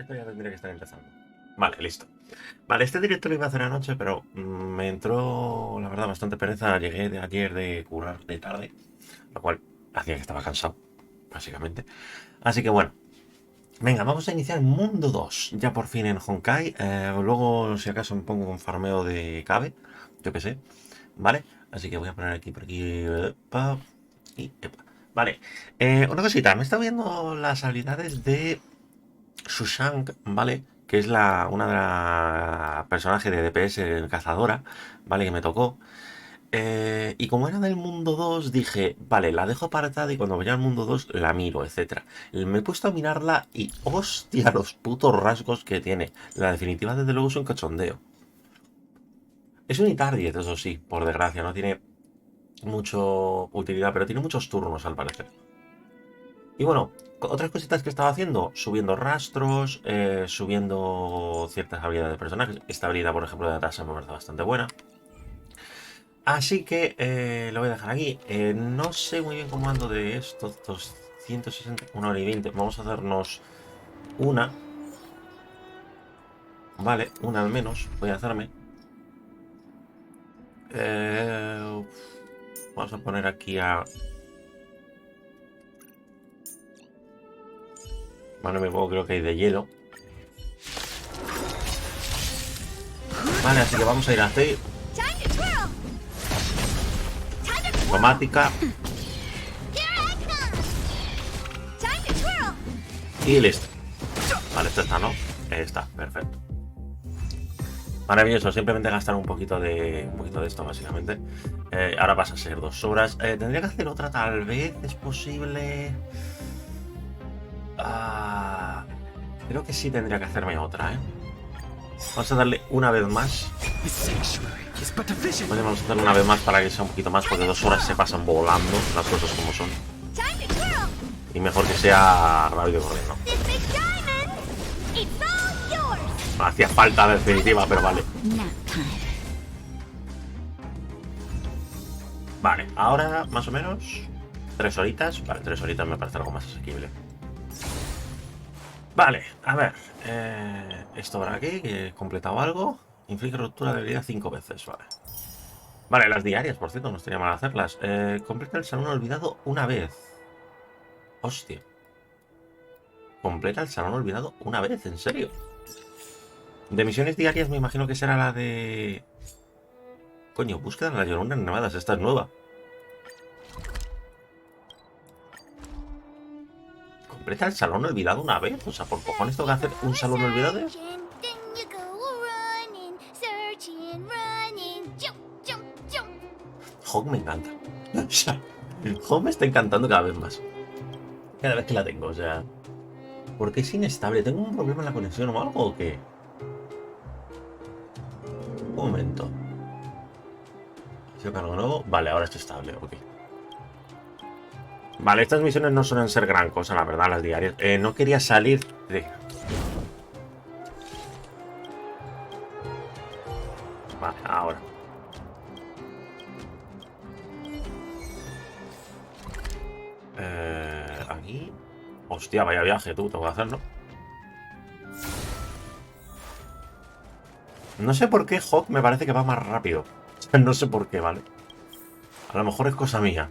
Esto ya tendría que estar empezando. Vale, listo. Vale, este directo lo iba a hacer anoche, pero me entró, la verdad, bastante pereza. Llegué de ayer de curar de tarde, lo cual hacía que estaba cansado, básicamente. Así que bueno, venga, vamos a iniciar Mundo 2, ya por fin en Honkai. Luego, si acaso, me pongo un farmeo de cabe, yo qué sé, ¿vale? Así que voy a poner aquí, por aquí, y epa. Vale, una cosita, me está viendo las habilidades de Shushank, ¿vale? Que es una de las personajes de DPS cazadora, ¿vale? Que me tocó. Y como era del mundo 2 dije, vale, la dejo apartada y cuando vaya al mundo 2 la miro, etcétera. Me he puesto a mirarla y hostia, los putos rasgos que tiene. La definitiva, desde luego, es un cachondeo. Es un Itardiet, eso sí, por desgracia, no tiene mucho utilidad, pero tiene muchos turnos al parecer. Y bueno, otras cositas que estaba haciendo, subiendo rastros, subiendo ciertas habilidades de personajes. Esta habilidad, por ejemplo, de atrás me parece bastante buena. Así que lo voy a dejar aquí. No sé muy bien cómo ando de estos 260, 1 hora y 20. Vamos a hacernos una. Vale, una al menos. Voy a hacerme. Eh, Vamos a poner aquí a... Vale, me pongo, creo que hay de hielo. Vale, así que vamos a ir a hacer automática. Y listo. Vale, esto está, ¿no? Está, perfecto. Maravilloso, simplemente gastar un poquito de esto, básicamente. Ahora pasa a ser 2 horas. Tendría que hacer otra, tal vez, es posible. Creo que sí tendría que hacerme otra, ¿eh? Vamos a darle una vez más. Vale, vamos a darle una vez más para que sea un poquito más, porque 2 horas se pasan volando, las cosas como son. Y mejor que sea rápido corriendo. Hacía falta la definitiva, pero vale. Vale, ahora más o menos 3 horitas. Vale, 3 horitas me parece algo más asequible. Vale, a ver. Esto por aquí, que he completado algo. Inflige ruptura de habilidad 5 veces, vale. Vale, las diarias, por cierto, no estaría mal hacerlas. Completa el salón olvidado una vez. Hostia. Completa el salón olvidado una vez, ¿en serio? De misiones diarias me imagino que será la de... Coño, búsqueda en las Lloronas Nevadas, esta es nueva. Completa el salón olvidado una vez. O sea, por cojones tengo que hacer un salón olvidado. Hawk me encanta. O sea, Hawk me está encantando cada vez más. Cada vez que la tengo, o sea... ¿Por qué es inestable? ¿Tengo un problema en la conexión o algo o qué? Un momento. ¿Se cargo nuevo? Vale, ahora está estable, ok. Vale, estas misiones no suelen ser gran cosa, la verdad, las diarias. No quería salir de... Vale, ahora. Aquí... Hostia, vaya viaje, tú, tengo que hacerlo. No sé por qué Hawk me parece que va más rápido. No sé por qué, ¿vale? A lo mejor es cosa mía.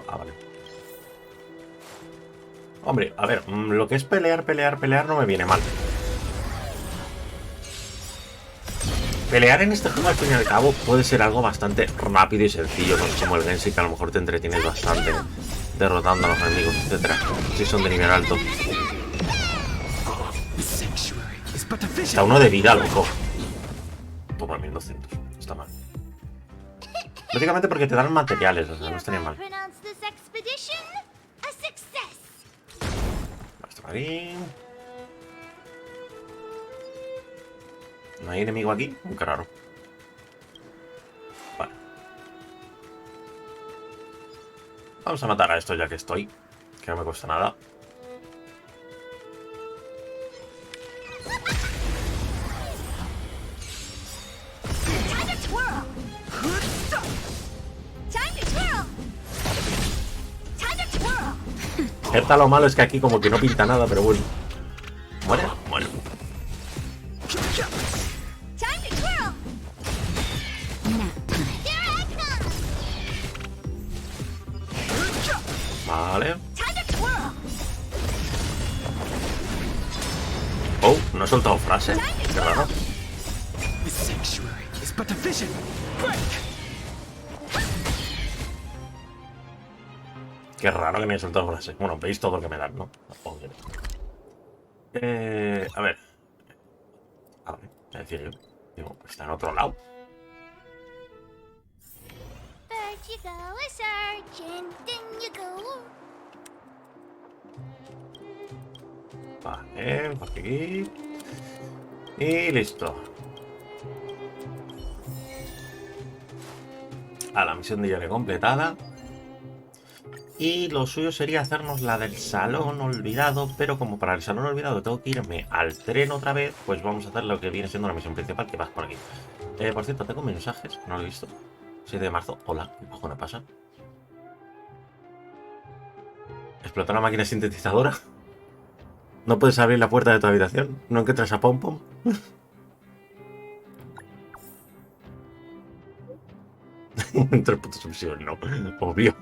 Vale. Hombre, a ver, lo que es pelear no me viene mal. Pelear en este juego, al fin y al cabo, puede ser algo bastante rápido y sencillo. No es como el Genshin, que a lo mejor te entretienes bastante derrotando a los enemigos, etcétera. Si son de nivel alto. Está uno de vida, loco. Toma, 1200. Está mal. Básicamente porque te dan materiales, o sea, no estaría mal. Esto por aquí. ¿No hay enemigo aquí? Qué raro. Vale. Vamos a matar a esto ya que estoy. Que no me cuesta nada. Esta lo malo es que aquí como que no pinta nada, pero bueno. Muere, muere. Vale. Oh, no he soltado frase. Qué raro. Qué raro que me haya soltado frase. Bueno, veis todo lo que me dan, ¿no? Joder. A ver. A ver, es decir, yo digo, está en otro lado. Vale, por aquí. Y listo. La misión de hielo completada. Y lo suyo sería hacernos la del salón olvidado, pero como para el salón olvidado tengo que irme al tren otra vez, pues vamos a hacer lo que viene siendo la misión principal, que vas por aquí. Por cierto, tengo mensajes, no lo he visto. 7 de marzo, hola, ¿qué cojones pasa? ¿Explotó la máquina sintetizadora? ¿No puedes abrir la puerta de tu habitación? ¿No encuentras a Pom Pom? Tres puntos de obsesión, no, obvio.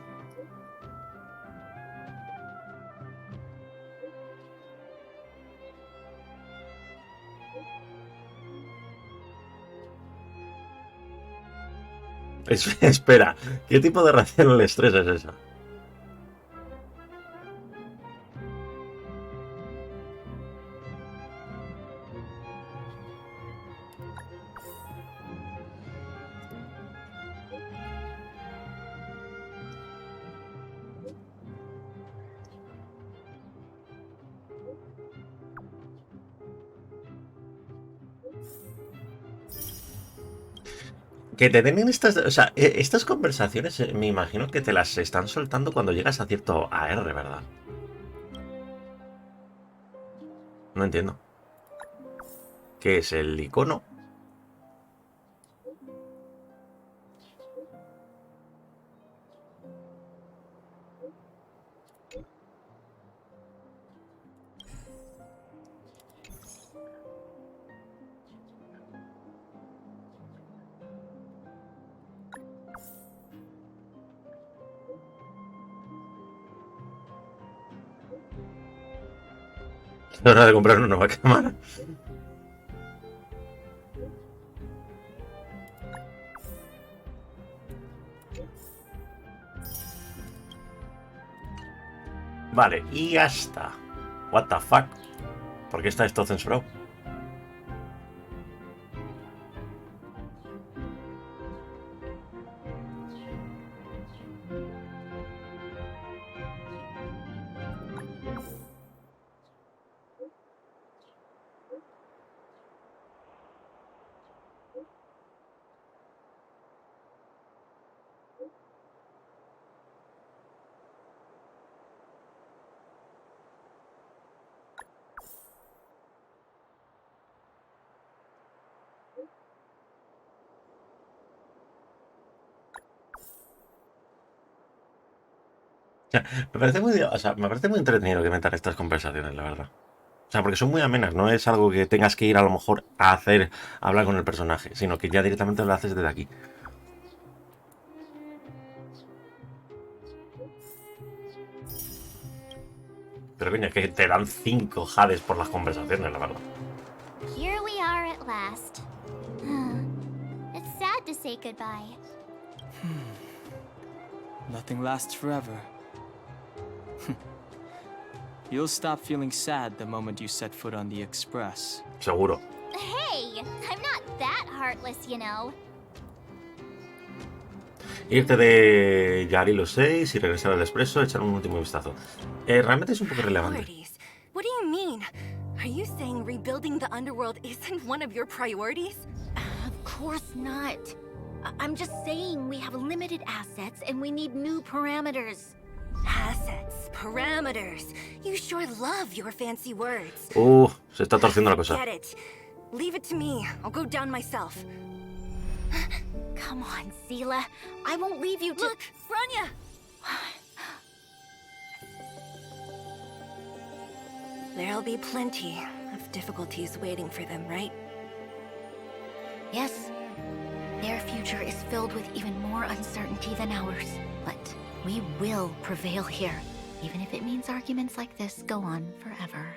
Espera, ¿qué tipo de reacción al estrés es esa? Que te den estas, o sea, estas conversaciones, me imagino que te las están soltando cuando llegas a cierto AR, ¿verdad? No entiendo. ¿Qué es el icono? Es hora de comprar una nueva cámara. Vale, y ya está. What the fuck? ¿Por qué está esto censurado? Me parece muy, o sea, me parece muy entretenido que metan estas conversaciones, la verdad. O sea, porque son muy amenas, no es algo que tengas que ir a lo mejor a hacer, a hablar con el personaje, sino que ya directamente lo haces desde aquí. Pero coño, es que te dan 5 jades por las conversaciones, la verdad. Here we are at last. It's sad to say goodbye. Nothing lasts forever. You'll stop feeling sad the moment you set foot on the express. Seguro. Hey, I'm not that heartless, you know. Irte de Yarilo 6 y regresar al expreso, echar un último vistazo. Realmente es un poco relevante. Priorities? What do you mean? Are you saying rebuilding the underworld isn't one of your priorities? Of course not. I'm just saying we have limited assets and we need new parameters. Assets, parameters. You sure love your fancy words. Se está torciendo la cosa. Get it. Leave it to me. I'll go down myself. Come on, Seela. I won't leave you to— Look, Rania! There'll be plenty of difficulties waiting for them, right? Yes, their future is filled with even more uncertainty than ours. But we will prevail here, even if it means arguments like this go on forever.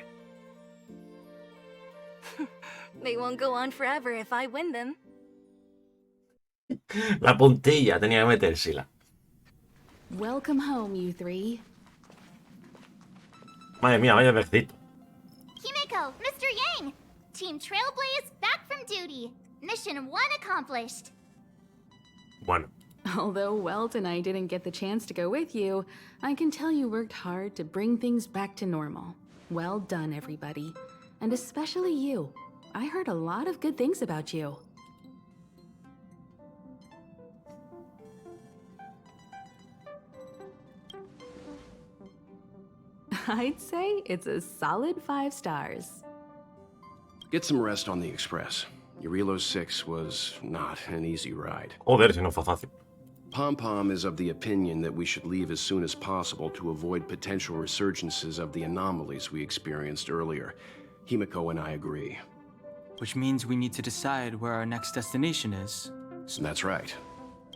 They won't go on forever if I win them. La puntilla, tenía que metérsela. Welcome home, you three. Madre mía, vaya versito. Himeko, Mr. Yang! Team Trailblaze back from duty. Mission 1 accomplished. Bueno, Although Welt and I didn't get the chance to go with you, I can tell you worked hard to bring things back to normal. Well done, everybody. And especially you. I heard a lot of good things about you. I'd say it's a solid 5 stars. Get some rest on the express. Eurilo 6 was not an easy ride. joder, si no fue fácil. Pom-Pom is of the opinion that we should leave as soon as possible to avoid potential resurgences of the anomalies we experienced earlier. Himeko and I agree. Which means we need to decide where our next destination is. That's right.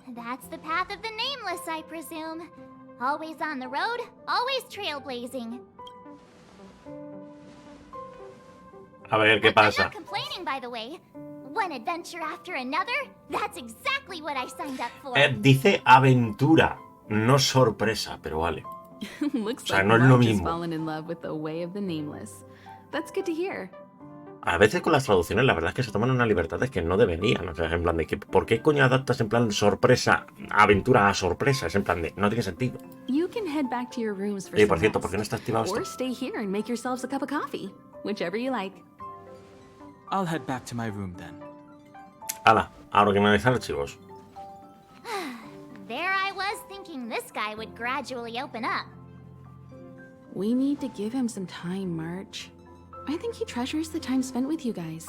That's the path of the Nameless, I presume. Always on the road, always trailblazing. A ver qué I'm pasa. not complaining, by the way. One adventure after another, that's exactly what I signed up for. Dice aventura, no sorpresa, pero vale. Looks O sea, like no es lo March has mismo. fallen in love with the way of the nameless. That's good to hear. A veces con las traducciones la verdad es que se toman unas libertades que no deberían. O sea, en plan de que ¿por qué coño adaptas en plan sorpresa, aventura a sorpresa? Es en plan de no tiene sentido. You can head back to your rooms for Oye, some por cierto, rest. ¿por qué no está activado Or esto? stay here and make yourselves a cup of coffee. Whichever you like. I'll head back to my room then. Hala, a organizar archivos. There I was thinking this guy would gradually open up. We need to give him some time, March. I think he treasures the time spent with you guys.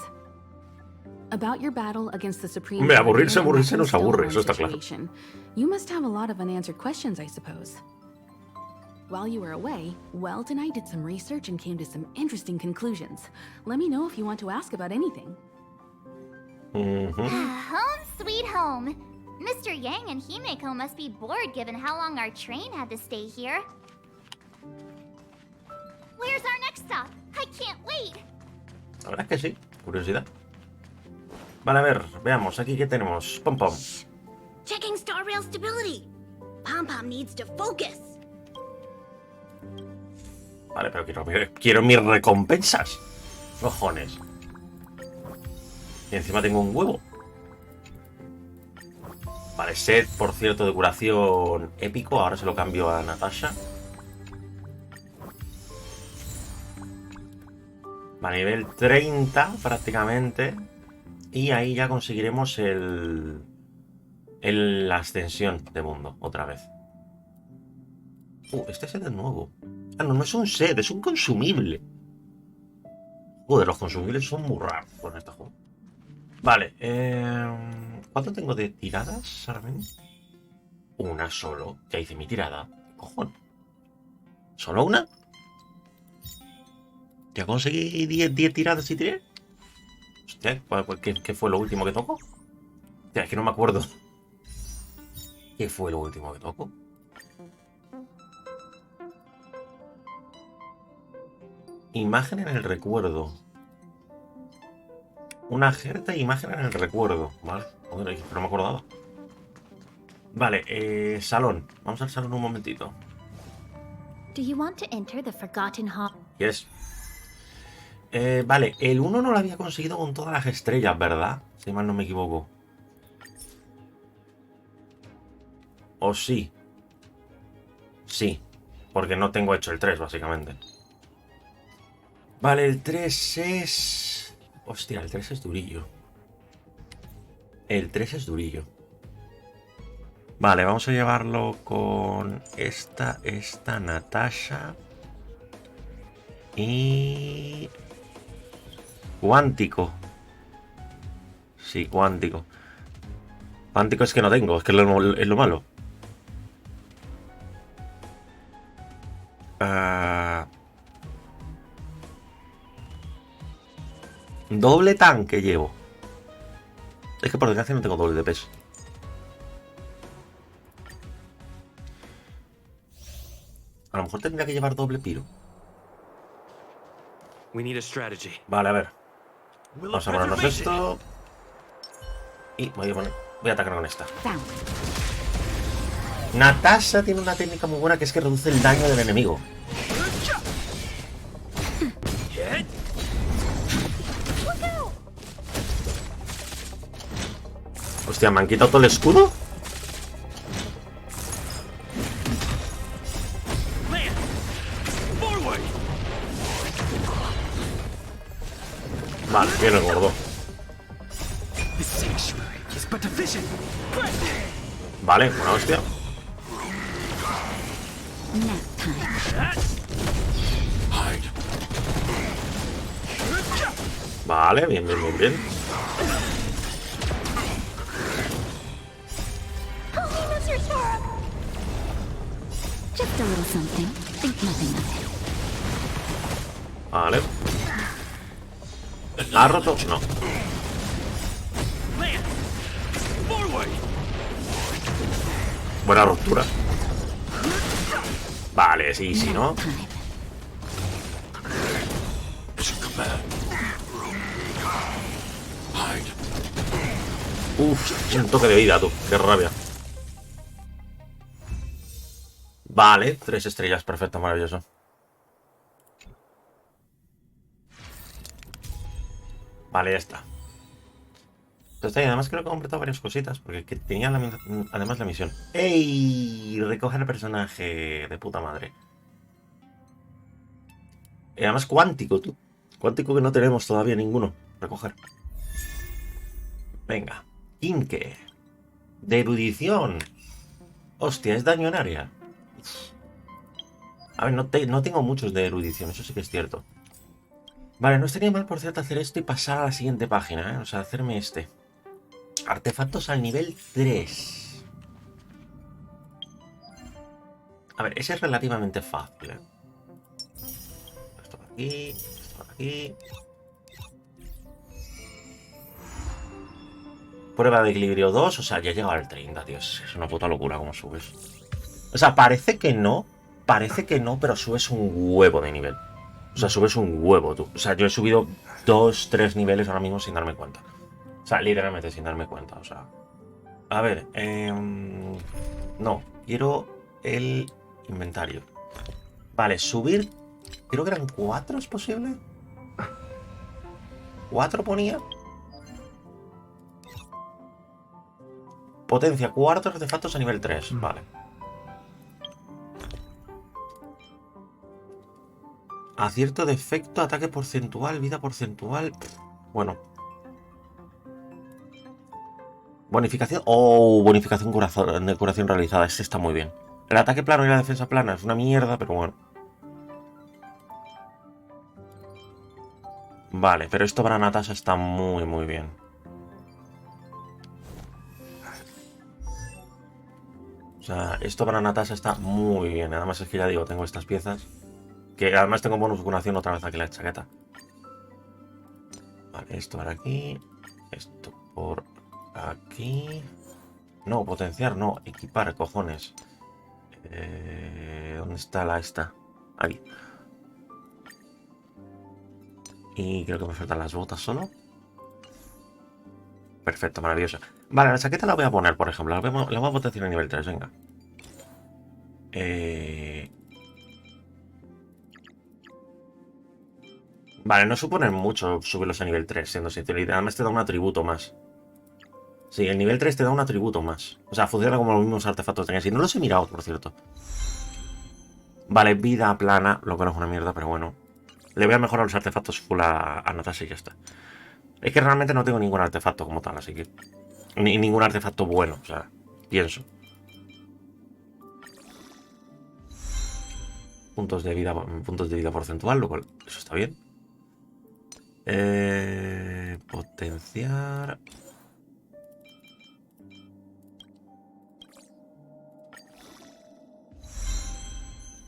About your battle against the Supreme Hombre, Guardian aburrirse, and aburrirse that nos aburre, eso está Stillborn claro. situation, you must have a lot of unanswered questions, I suppose. While you were away, Welt and I did some research and came to some interesting conclusions. Let me know if you want to ask about anything. Home sweet home. Mr. Yang and Himeko must be bored given how long our train had to stay here. Where's our next stop? I can't wait. La verdad es que sí, curiosidad. Vale, a ver, veamos, aquí qué tenemos. Pom pom. Checking star rail stability. Pom-Pom needs to focus. Vale, pero quiero mis recompensas. Cojones. Y encima tengo un huevo. Vale, set, por cierto, de curación épico. Ahora se lo cambio a Natasha. Vale, nivel 30 prácticamente. Y ahí ya conseguiremos la ascensión de mundo otra vez. Este set es nuevo. Ah, no, no es un set, es un consumible. Joder, los consumibles son muy raros con este juego. Vale, ¿cuánto tengo de tiradas ahora mismo? Una solo. Ya hice mi tirada. Cojón. ¿Solo una? ¿Ya conseguí 10 tiradas y tiré? Hostia, ¿qué fue lo último que tocó? Hostia, es que no me acuerdo. ¿Qué fue lo último que tocó? Imagen en el recuerdo. Una jerta imagen en el recuerdo. Vale, joder, no me acordaba. Vale, salón. Vamos al salón un momentito. Do you want to enter the Forgotten Hall? Yes. Vale, el 1 no lo había conseguido con todas las estrellas, ¿verdad? Si mal no me equivoco. ¿O sí? Sí, porque no tengo hecho el 3, básicamente. Vale, el 3 es... Hostia, el 3 es durillo. El 3 es durillo. Vale, vamos a llevarlo con esta Natasha. Y... Cuántico. Sí, cuántico. Cuántico es que no tengo, es que es lo malo. Doble tanque llevo. Es que por desgracia no tengo doble de peso. A lo mejor tendría que llevar doble piro. Vale, a ver. Vamos a ponernos esto. Y voy a atacar con esta. Natasha tiene una técnica muy buena que es que reduce el daño del enemigo. Hostia, ¿me han quitado todo el escudo? Vale, viene el gordo. Vale, buena hostia. Vale, bien, bien, bien, bien. Just a little something. Think nothing of it. Vale. ¿La ha roto? No. Buena ruptura. Vale, sí, sí, ¿no? Uf, un toque de vida, tú. Qué rabia. Vale, 3 estrellas, perfecto, maravilloso. Vale, ya está. Entonces, además creo que he completado varias cositas, porque tenía además la misión. ¡Ey! Recoger el personaje de puta madre. Y además cuántico, tú. Cuántico que no tenemos todavía ninguno. Recoger. Venga. Inke. De erudición. Hostia, es daño en área. A ver, no tengo muchos de erudición, eso sí que es cierto. Vale, no estaría mal, por cierto, hacer esto y pasar a la siguiente página, ¿eh? O sea, hacerme este. Artefactos al nivel 3. A ver, ese es relativamente fácil, ¿eh? Esto por aquí, esto por aquí. Prueba de equilibrio 2, o sea, ya he llegado al 30, tío. Es una puta locura cómo subes. O sea, parece que no, pero subes un huevo de nivel. O sea, subes un huevo, tú. O sea, yo he subido 2, 3 niveles ahora mismo sin darme cuenta. O sea, literalmente sin darme cuenta, o sea. A ver, no, quiero el inventario. Vale, subir. Creo que eran 4, ¿es posible? 4 ponía. Potencia 4 artefactos a nivel 3, vale. Acierto de efecto, ataque porcentual, vida porcentual. Bueno. Bonificación. Oh, bonificación de curación realizada. Este está muy bien. El ataque plano y la defensa plana es una mierda, pero bueno. Vale, pero esto para Natasha está muy, muy bien. O sea, esto para Natasha está muy bien. Además es que ya digo, tengo estas piezas. Que además tengo bonus de curación otra vez aquí la chaqueta. Vale, esto por aquí. Esto por aquí. No, potenciar, no. Equipar, cojones. ¿Dónde está la esta? Ahí. Y creo que me faltan las botas solo. Perfecto, maravilloso. Vale, la chaqueta la voy a poner, por ejemplo. La voy a potenciar a nivel 3, venga. Vale, no supone mucho subirlos a nivel 3, siendo sincero. Y además te da un atributo más. Sí, el nivel 3 te da un atributo más. O sea, funciona como los mismos artefactos tenías. Y no los he mirado, por cierto. Vale, vida plana, lo cual es una mierda, pero bueno. Le voy a mejorar los artefactos full a Natasha y ya está. Es que realmente no tengo ningún artefacto como tal, así que... Ni ningún artefacto bueno, o sea, pienso. Puntos de vida porcentual, lo cual, eso está bien. Potenciar...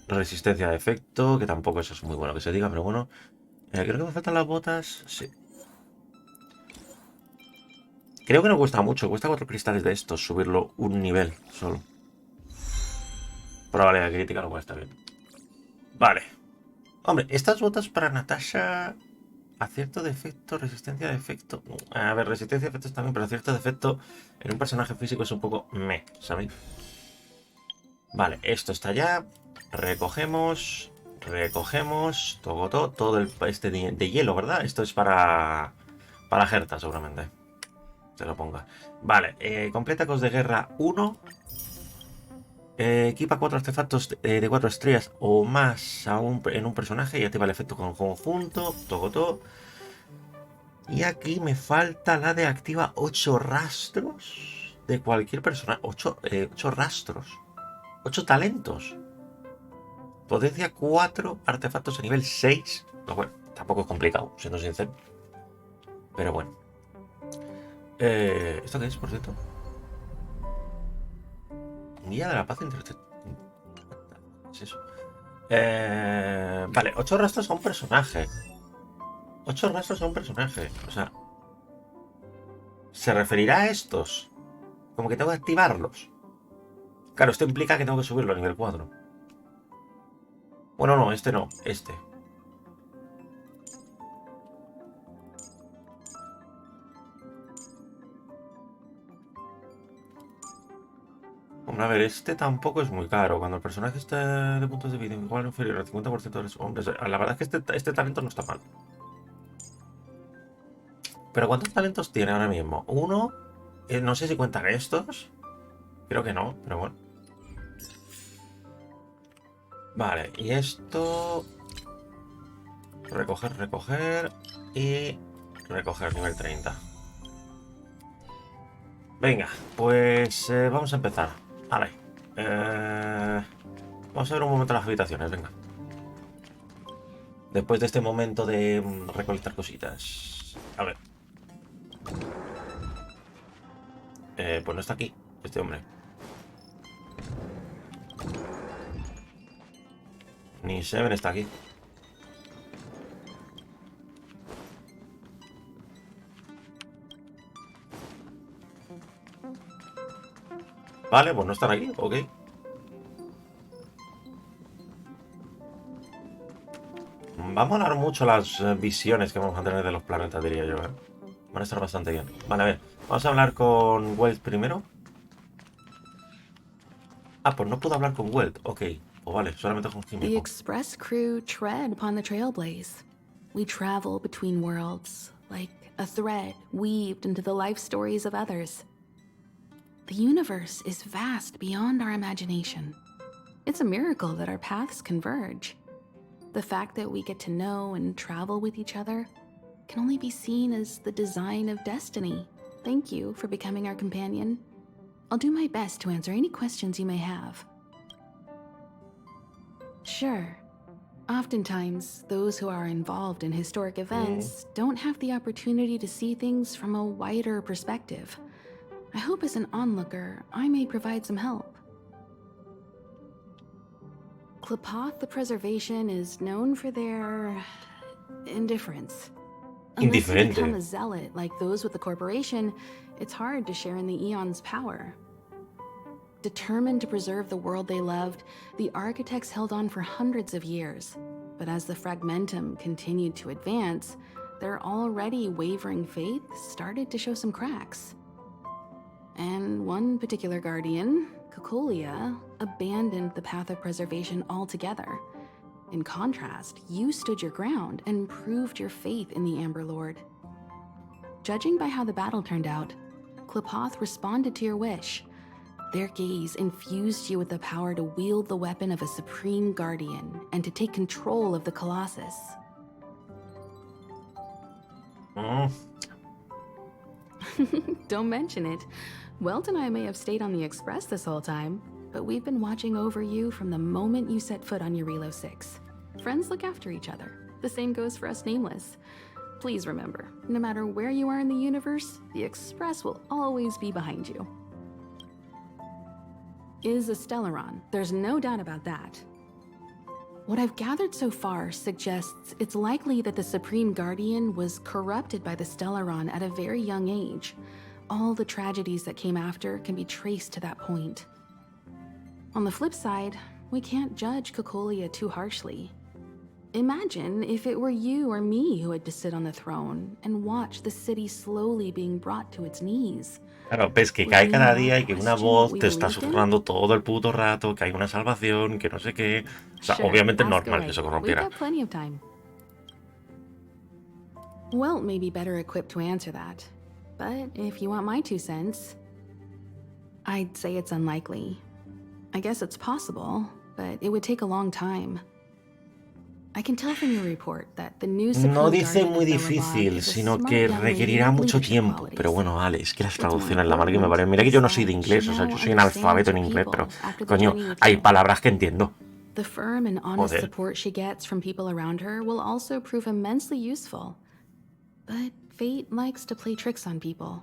Resistencia de efecto, que tampoco eso es muy bueno que se diga, pero bueno. Creo que me faltan las botas. Sí. Creo que no cuesta mucho, cuesta 4 cristales de estos, subirlo un nivel solo. Probabilidad crítica no cuesta bien. Vale. Hombre, estas botas para Natasha... Acierto de efecto, resistencia de efecto... A ver, resistencia de efectos también, pero acierto de efecto en un personaje físico es un poco ¿sabéis? Vale, esto está ya. Recogemos... todo este de hielo, ¿verdad? Esto es para Gerta, seguramente. Se lo ponga. Vale, completa cos de guerra 1. Equipa 4 artefactos de 4 estrellas o más en un personaje y activa el efecto con conjunto. Todo. Y aquí me falta la de activa 8 rastros de cualquier persona. 8 rastros. 8 talentos. Potencia 4 artefactos a nivel 6. No, bueno, tampoco es complicado, siendo sincero. Pero bueno. ¿Esto qué es, por cierto? Guía de la paz entre... ¿Qué es eso? Vale, 8 rastros a un personaje. 8 rastros a un personaje. O sea... ¿Se referirá a estos? Como que tengo que activarlos. Claro, esto implica que tengo que subirlo a nivel 4. Bueno, no, este no. Este. Hombre, a ver, este tampoco es muy caro. Cuando el personaje está de puntos de vida igual inferior al 50% de los hombres. La verdad es que este talento no está mal. Pero ¿cuántos talentos tiene ahora mismo? Uno. No sé si cuentan estos. Creo que no, pero bueno. Vale, y esto... Recoger y recoger nivel 30. Venga, pues vamos a empezar. Vale. Vamos a ver un momento las habitaciones, venga. Después de este momento de recolectar cositas. A ver. Pues no está aquí, este hombre. Ni Seven está aquí. Vale, pues no están aquí, ok. Va a molar mucho las visiones que vamos a tener de los planetas, diría yo, ¿eh? Van a estar bastante bien. Vale, a ver. Vamos a hablar con Welt primero. Ah, pues no puedo hablar con Welt. Ok. Pues vale, solamente con The Kimiko. express crew tread upon the trailblaze. We travel between worlds, like a thread weaved into the life stories of others. The universe is vast beyond our imagination. It's a miracle that our paths converge. The fact that we get to know and travel with each other can only be seen as the design of destiny. Thank you for becoming our companion. I'll do my best to answer any questions you may have. Sure. Oftentimes, those who are involved in historic events don't have the opportunity to see things from a wider perspective. I hope as an onlooker, I may provide some help. Klapoth the Preservation is known for their... indifference. Unless you become a zealot like those with the corporation, it's hard to share in the Eon's power. Determined to preserve the world they loved, the architects held on for hundreds of years. But as the Fragmentum continued to advance, their already wavering faith started to show some cracks. And one particular guardian, Cocolia, abandoned the path of preservation altogether. In contrast, you stood your ground and proved your faith in the Amber Lord. Judging by how the battle turned out, Klapoth responded to your wish. Their gaze infused you with the power to wield the weapon of a supreme guardian and to take control of the Colossus. Don't mention it. Welt and I may have stayed on the Express this whole time, but we've been watching over you from the moment you set foot on Eurilo 6. Friends look after each other. The same goes for us Nameless. Please remember, no matter where you are in the universe, the Express will always be behind you. Is a Stellaron, there's no doubt about that. What I've gathered so far suggests it's likely that the Supreme Guardian was corrupted by the Stellaron at a very young age. all the tragedies that came after can be traced to that point. On the flip side, we can't judge Cocolia too harshly. Imagine if it were you or me who had to sit on the throne and watch the city slowly being brought to its knees. Claro, ves que Would cae we cada not día y que una question voz what we te está believed in? susurrando todo el puto rato, que hay una salvación, que no sé qué. O sea, Sure, obviamente es ask normal away. que se We've corrompiera. got plenty of time. Welt may be better equipped to answer that, but if you want my 2 cents, I'd say it's unlikely. I guess it's possible, but it would take a long time. I can tell from your report that the new Supreme No dice Guardian muy of Belobog difícil, is a sino smart que young lady requerirá with mucho leadership tiempo. qualities. Pero bueno, Ale, es que las What's more traducciones, la madre que me important parió. Mira que yo no is soy de that inglés, she o sea, now yo soy understands analfabeto en her inglés, pero people after the coño, journey with hay you. palabras que entiendo. The firm and honest Joder. support she gets from people around her will also prove immensely useful. But fate likes to play tricks on people.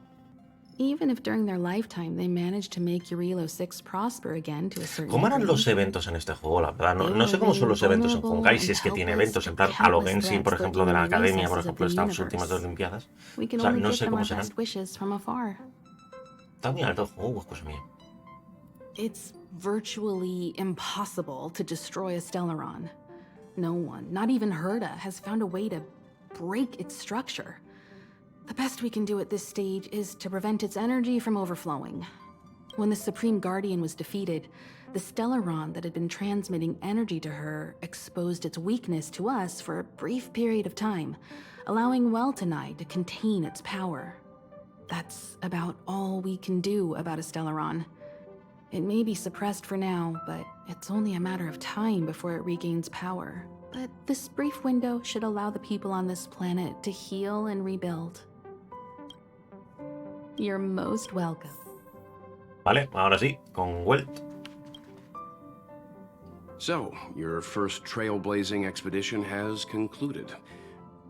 Even if during their lifetime they manage to make Eurilo 6 prosper again to a certain ¿Cómo eran degree, los eventos en este juego? La verdad, they no will sé cómo son remain los eventos en vulnerable Honkai, si and es que tiene helpless eventos to en plan a lo countless Genshin, por threats ejemplo, de lurking la in the academia, por recesses of ejemplo, the estas últimas dos universe. Olimpiadas. We can O sea, only no give sé them cómo our serán. best wishes from afar. Está muy alto el juego, cosa mía. It's virtually impossible to destroy a Stellaron. No one, not even Herta, has found a way to break its structure. The best we can do at this stage is to prevent its energy from overflowing. When the Supreme Guardian was defeated, the Stellaron that had been transmitting energy to her exposed its weakness to us for a brief period of time, allowing Welt and I to contain its power. That's about all we can do about a Stellaron. It may be suppressed for now, but it's only a matter of time before it regains power. But this brief window should allow the people on this planet to heal and rebuild. You're most welcome. Vale, ahora sí, con Welt. So, your first trailblazing expedition has concluded.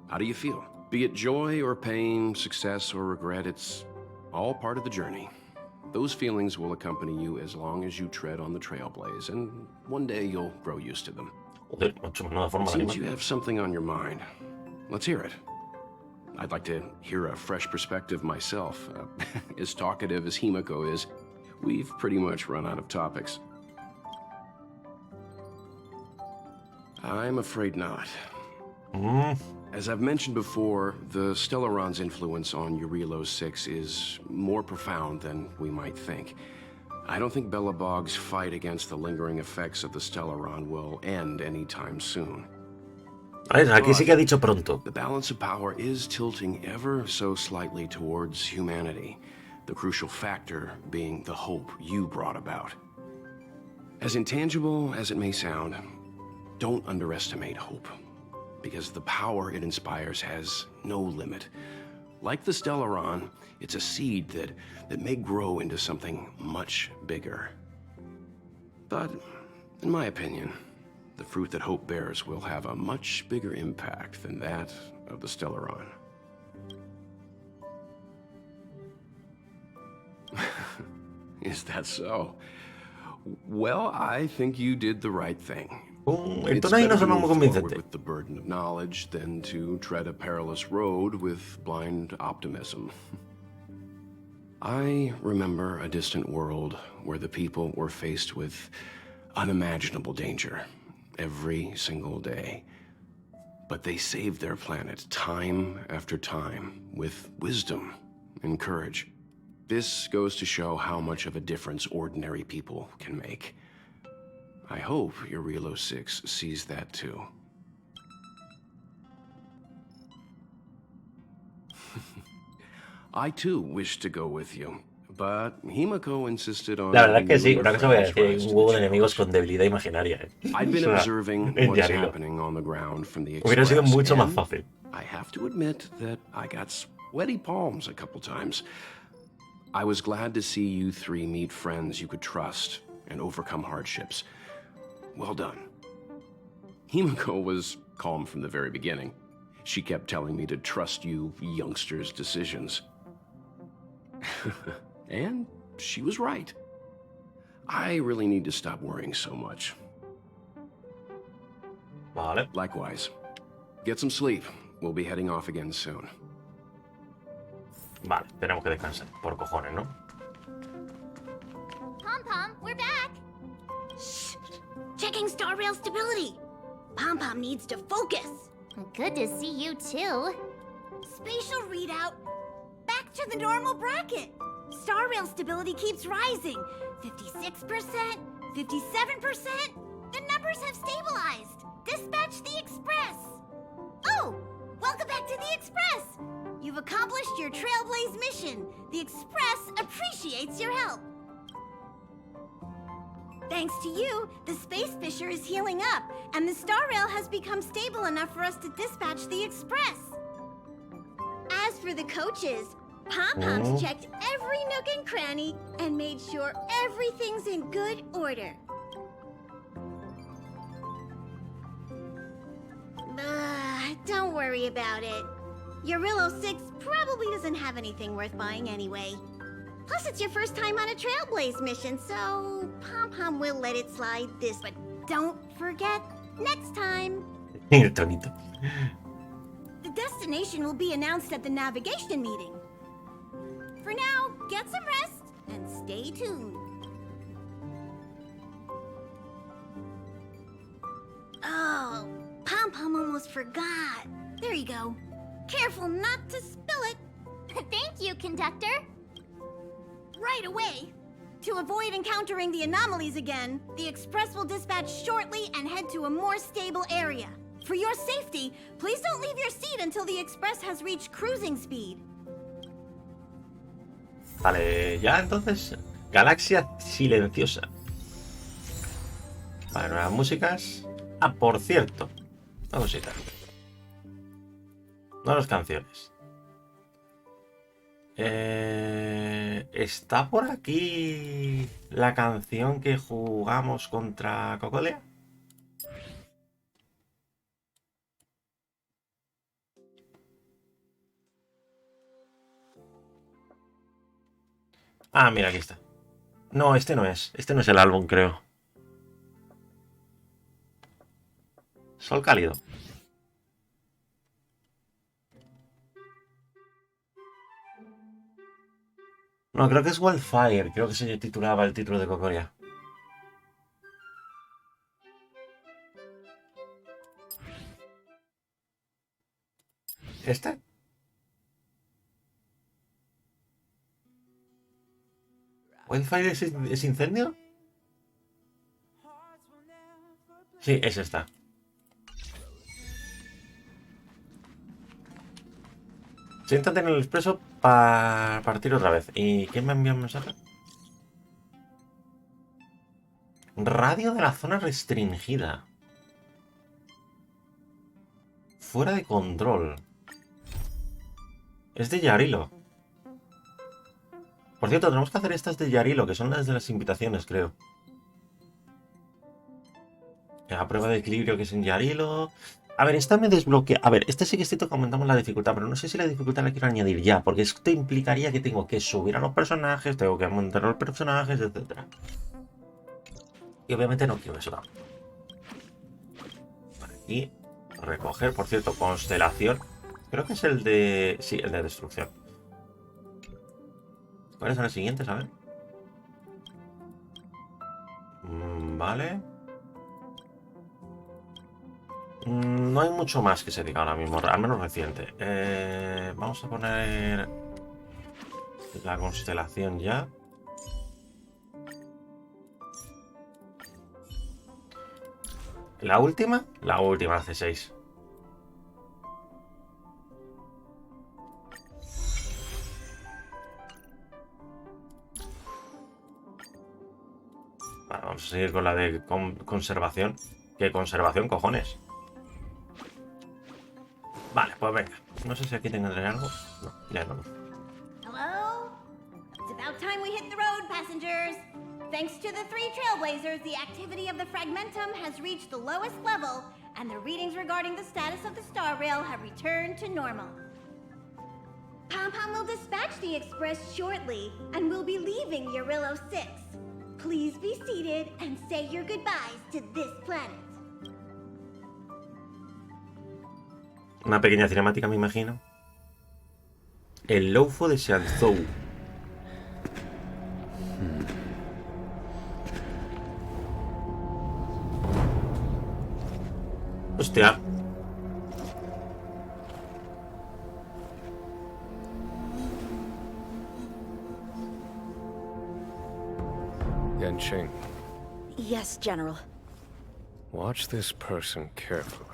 How do you feel? Be it joy or pain, success or regret, it's all part of the journey. Those feelings will accompany you as long as you tread on the trailblaze, and one day you'll grow used to them. Joder, macho, menuda forma de Seems animar. you have something on your mind. Let's hear it. I'd like to hear a fresh perspective myself. As talkative as Himiko is, we've pretty much run out of topics. I'm afraid not. As I've mentioned before, the Stellaron's influence on Eurilo 6 is more profound than we might think. I don't think Belobog's fight against the lingering effects of the Stellaron will end anytime soon. A ver, aquí sí que ha dicho pronto. The balance of power is tilting ever so slightly towards humanity, the crucial factor being the hope you brought about. As intangible as it may sound, don't underestimate hope, because the power it inspires has no limit. Like the Stellaron, it's a seed that may grow into something much bigger. But, in my opinion, the fruit that hope bears will have a much bigger impact than that of the Stellaron. Is that so? Well, I think you did the right thing. El It's tono ahí no better to suena muy move forward convincente. with the burden of knowledge than to tread a perilous road with blind optimism. I remember a distant world where the people were faced with unimaginable danger every single day. But they saved their planet time after time with wisdom and courage. This goes to show how much of a difference ordinary people can make. I hope Eurilo 6 sees that too. I too wish to go with you, but Himiko insisted on La verdad es que having sí, you and una your cosa voy a friends decir, rise un to huevo the de enemigos challenge. con debilidad imaginaria, I'd been O sea, observing en what's diálogo. happening on the ground from the Hubiera sido Express, mucho más and fácil. I have to admit that I got sweaty palms a couple times. I was glad to see you three meet friends you could trust and overcome hardships. Well done. Himiko was calm from the very beginning. She kept telling me to trust you youngsters' decisions. And she was right. I really need to stop worrying so much. Vale. Likewise. Get some sleep. We'll be heading off again soon. Vale, tenemos que descansar, por cojones, ¿no? Pom-Pom, we're back! Shh! Checking star rail stability. Pom-Pom needs to focus. Good to see you too. Spatial readout. Back to the normal bracket. Star rail stability keeps rising. 56%, 57%. The numbers have stabilized. Dispatch the Express. Oh, welcome back to the Express. You've accomplished your Trailblaze mission. The Express appreciates your help. Thanks to you, the space fissure is healing up, and the star rail has become stable enough for us to dispatch the Express. As for the coaches, Pom-Pom's checked every nook and cranny and made sure everything's in good order. Don't worry about it. Urillo 6 probably doesn't have anything worth buying anyway. Plus, it's your first time on a Trailblaze mission, so Pom-Pom will let it slide this. But don't forget, next time. El tonito. The destination will be announced at the navigation meeting. For now, get some rest and stay tuned. Oh, Pom-Pom almost forgot. There you go. Careful not to spill it. Thank you, conductor. Right away. To avoid encountering the anomalies again, the Express will dispatch shortly and head to a more stable area. For your safety, please don't leave your seat until the Express has reached cruising speed. Vale, ya entonces. Galaxia silenciosa. Vale, nuevas músicas. Ah, por cierto. Una cosita. Nuevas canciones. ¿Está por aquí la canción que jugamos contra Cocodea? Ah, mira, aquí está. No, este no es. Este no es el álbum, creo. Sol cálido. No, creo que es Wildfire. Creo que se titulaba el título de Cocoria. ¿Este? ¿Wildfire es incendio? Sí, es esta. Siéntate en el expreso para partir otra vez. ¿Y quién me envía un mensaje? Radio de la zona restringida. Fuera de control. Es de Yarilo. Por cierto, tenemos que hacer estas de Yarilo, que son las de las invitaciones, creo. La prueba de equilibrio que es en Yarilo. A ver, esta me desbloquea. A ver, este sí que esto comentamos la dificultad, pero no sé si la dificultad la quiero añadir ya, porque esto implicaría que tengo que subir a los personajes, tengo que montar los personajes, etc. Y obviamente no quiero eso tampoco. Vale, y recoger, por cierto, constelación. Creo que es el de... Sí, el de destrucción. ¿Cuáles son los siguientes? A ver. Vale. No hay mucho más que se diga ahora mismo, al menos reciente. Vamos a poner la constelación ya. La última hace 6. Vale, vamos a seguir con la de conservación. ¿Qué conservación, cojones? Vale, pues venga. No sé si aquí tendré algo. No, ya no. Hello? It's about time we hit the road, passengers. Thanks to the 3 Trailblazers, the activity of the Fragmentum has reached the lowest level, and the readings regarding the status of the Star Rail have returned to normal. Pom-Pom will dispatch the Express shortly, and we'll be leaving Urillo 6. Please be seated and say your goodbyes to this planet. Una pequeña cinemática, me imagino. El Luofu de Xianzhou. Hostia. Yanqing, Yes, General. watch this person carefully.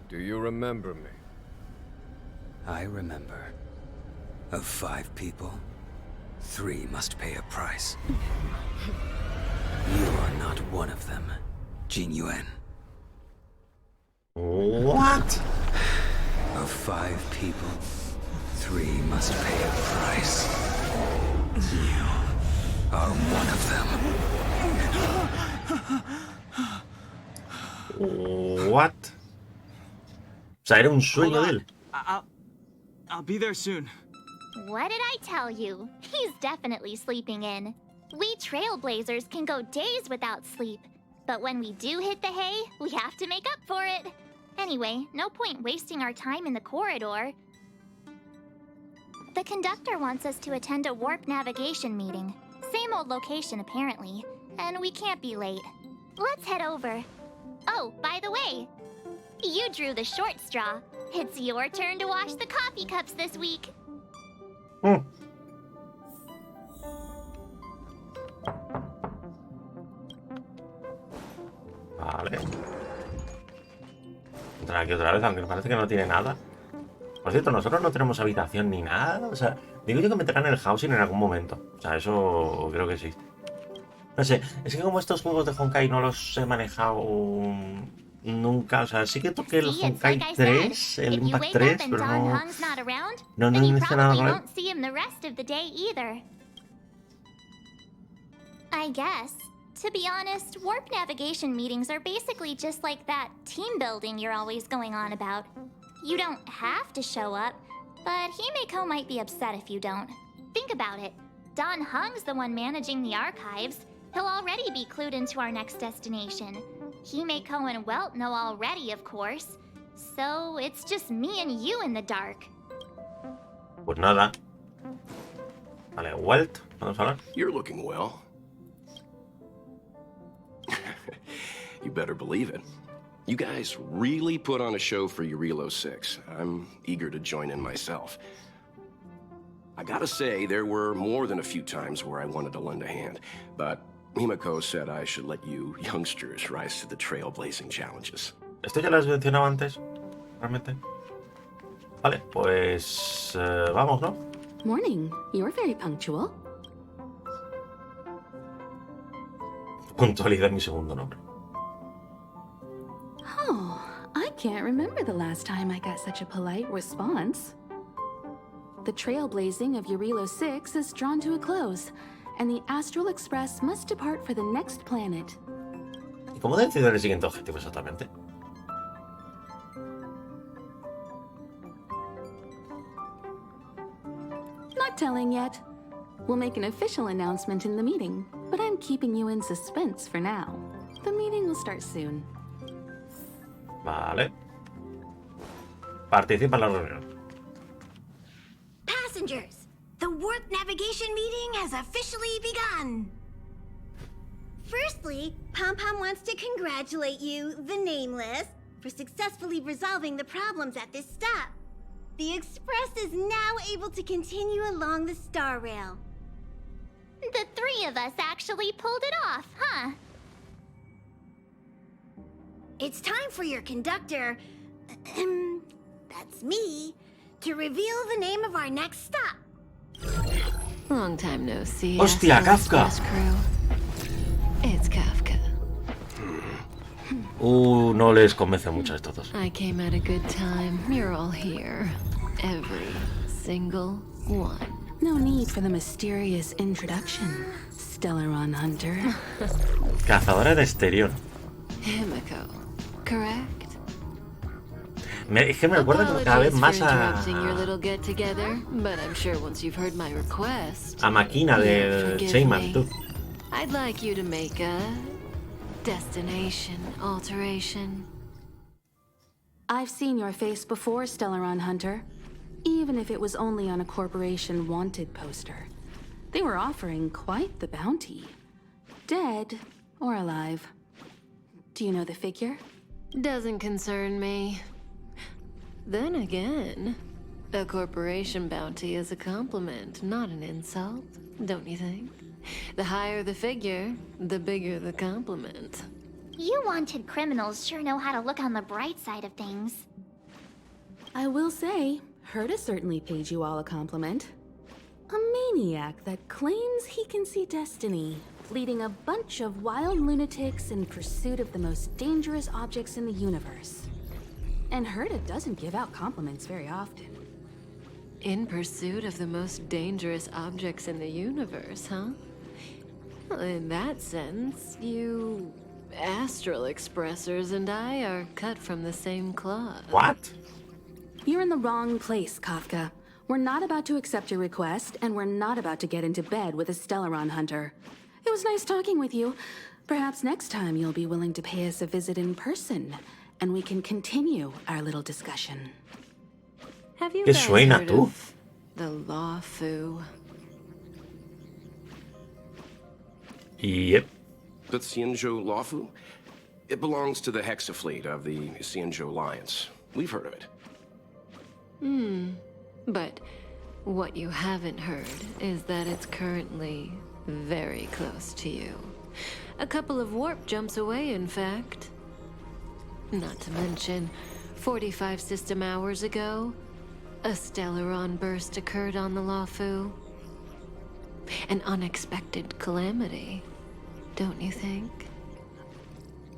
Do you remember me? I remember. Of 5 people, 3 must pay a price. You are not one of them, Jin Yuan. What? Of 5 people, 3 must pay a price. You are one of them. What? O sea, era un sueño de él. I'll be there soon. What did I tell you? He's definitely sleeping in. We trailblazers can go days without sleep. But when we do hit the hay, we have to make up for it. Anyway, no point wasting our time in the corridor. The conductor wants us to attend a warp navigation meeting. Same old location, apparently. And we can't be late. Let's head over. Oh, by the way, you drew the short straw. It's your turn to wash the coffee cups this week. Vale. Entrar aquí otra vez, aunque parece que no tiene nada. Por cierto, nosotros no tenemos habitación ni nada. O sea, digo yo que meterán el housing en algún momento. O sea, eso creo que sí. No sé, es que como estos juegos de Honkai no los he manejado nunca. O sea, sí que toqué el Honkai 3, el Impact 3, pero no hice nada con él. I guess. To be honest, warp navigation meetings are basically just like that team building you're always going on about. You don't have to show up, but Himeko might be upset if you don't. Think about it. Don Hung's the one managing the archives. He'll already be clued into our next destination. Himeko and Welt know already, of course. So it's just me and you in the dark. Pues nada. Vale, Welt, ¿podemos hablar? You're looking well. You better believe it. You guys really put on a show for Eurilo 6. I'm eager to join in myself. I gotta say, there were more than a few times where I wanted to lend a hand, but Himeko said I should let you youngsters rise to the trailblazing challenges. Esto ya lo has mencionado antes, realmente. Vale, pues vamos, ¿no? Morning. You're very punctual. Puntualidad es mi segundo nombre. Oh, I can't remember the last time I got such a polite response. The trailblazing of Eurilo 6 is drawn to a close, and the Astral Express must depart for the next planet. ¿Y cómo decido el siguiente objetivo exactamente? Not telling yet. We'll make an official announcement in the meeting, but I'm keeping you in suspense for now. The meeting will start soon. Vale. Participa en la reunión. Passengers, the warp navigation meeting has officially begun. Firstly, Pom Pom wants to congratulate you, the Nameless, for successfully resolving the problems at this stop. The Express is now able to continue along the Star Rail. The 3 of us actually pulled it off, huh? It's time for your conductor, that's me, to reveal the name of our next stop. Long time no see. Hostia, Kafka. It's Kafka. No les convence mucho a estos dos. I came at a good time. You're all here. Every single one. No need for the mysterious introduction, Stellaron Hunter. Cazadora de exterior. Himeko, correct? Es que me recuerda como cada vez más your little get together, but I'm sure once you've heard my request, a Máquina de Shayman, tú. I'd like you to make a destination alteration. I've seen your face before, Stellaron Hunter. Even if it was only on a corporation wanted poster. They were offering quite the bounty. Dead or alive. Do you know the figure? Doesn't concern me. Then again, a corporation bounty is a compliment, not an insult, don't you think? The higher the figure, the bigger the compliment. You wanted criminals sure know how to look on the bright side of things. I will say, Herta certainly paid you all a compliment. A maniac that claims he can see destiny, leading a bunch of wild lunatics in pursuit of the most dangerous objects in the universe. And Herta doesn't give out compliments very often. In pursuit of the most dangerous objects in the universe, huh? Well, in that sense, you astral expressors and I are cut from the same cloth. What? You're in the wrong place, Kafka. We're not about to accept your request, and we're not about to get into bed with a Stellaron Hunter. It was nice talking with you. Perhaps next time you'll be willing to pay us a visit in person, and we can continue our little discussion. Have you ¿Qué guys suena heard tú? of the Luofu? Yep. The Xianzhou Luofu? It belongs to the Hexafleet of the Xianzhou Alliance. We've heard of it. But what you haven't heard is that it's currently very close to you. A couple of warp jumps away, in fact. Not to mention, 45 system hours ago, a Stellaron burst occurred on the Luofu. An unexpected calamity, don't you think?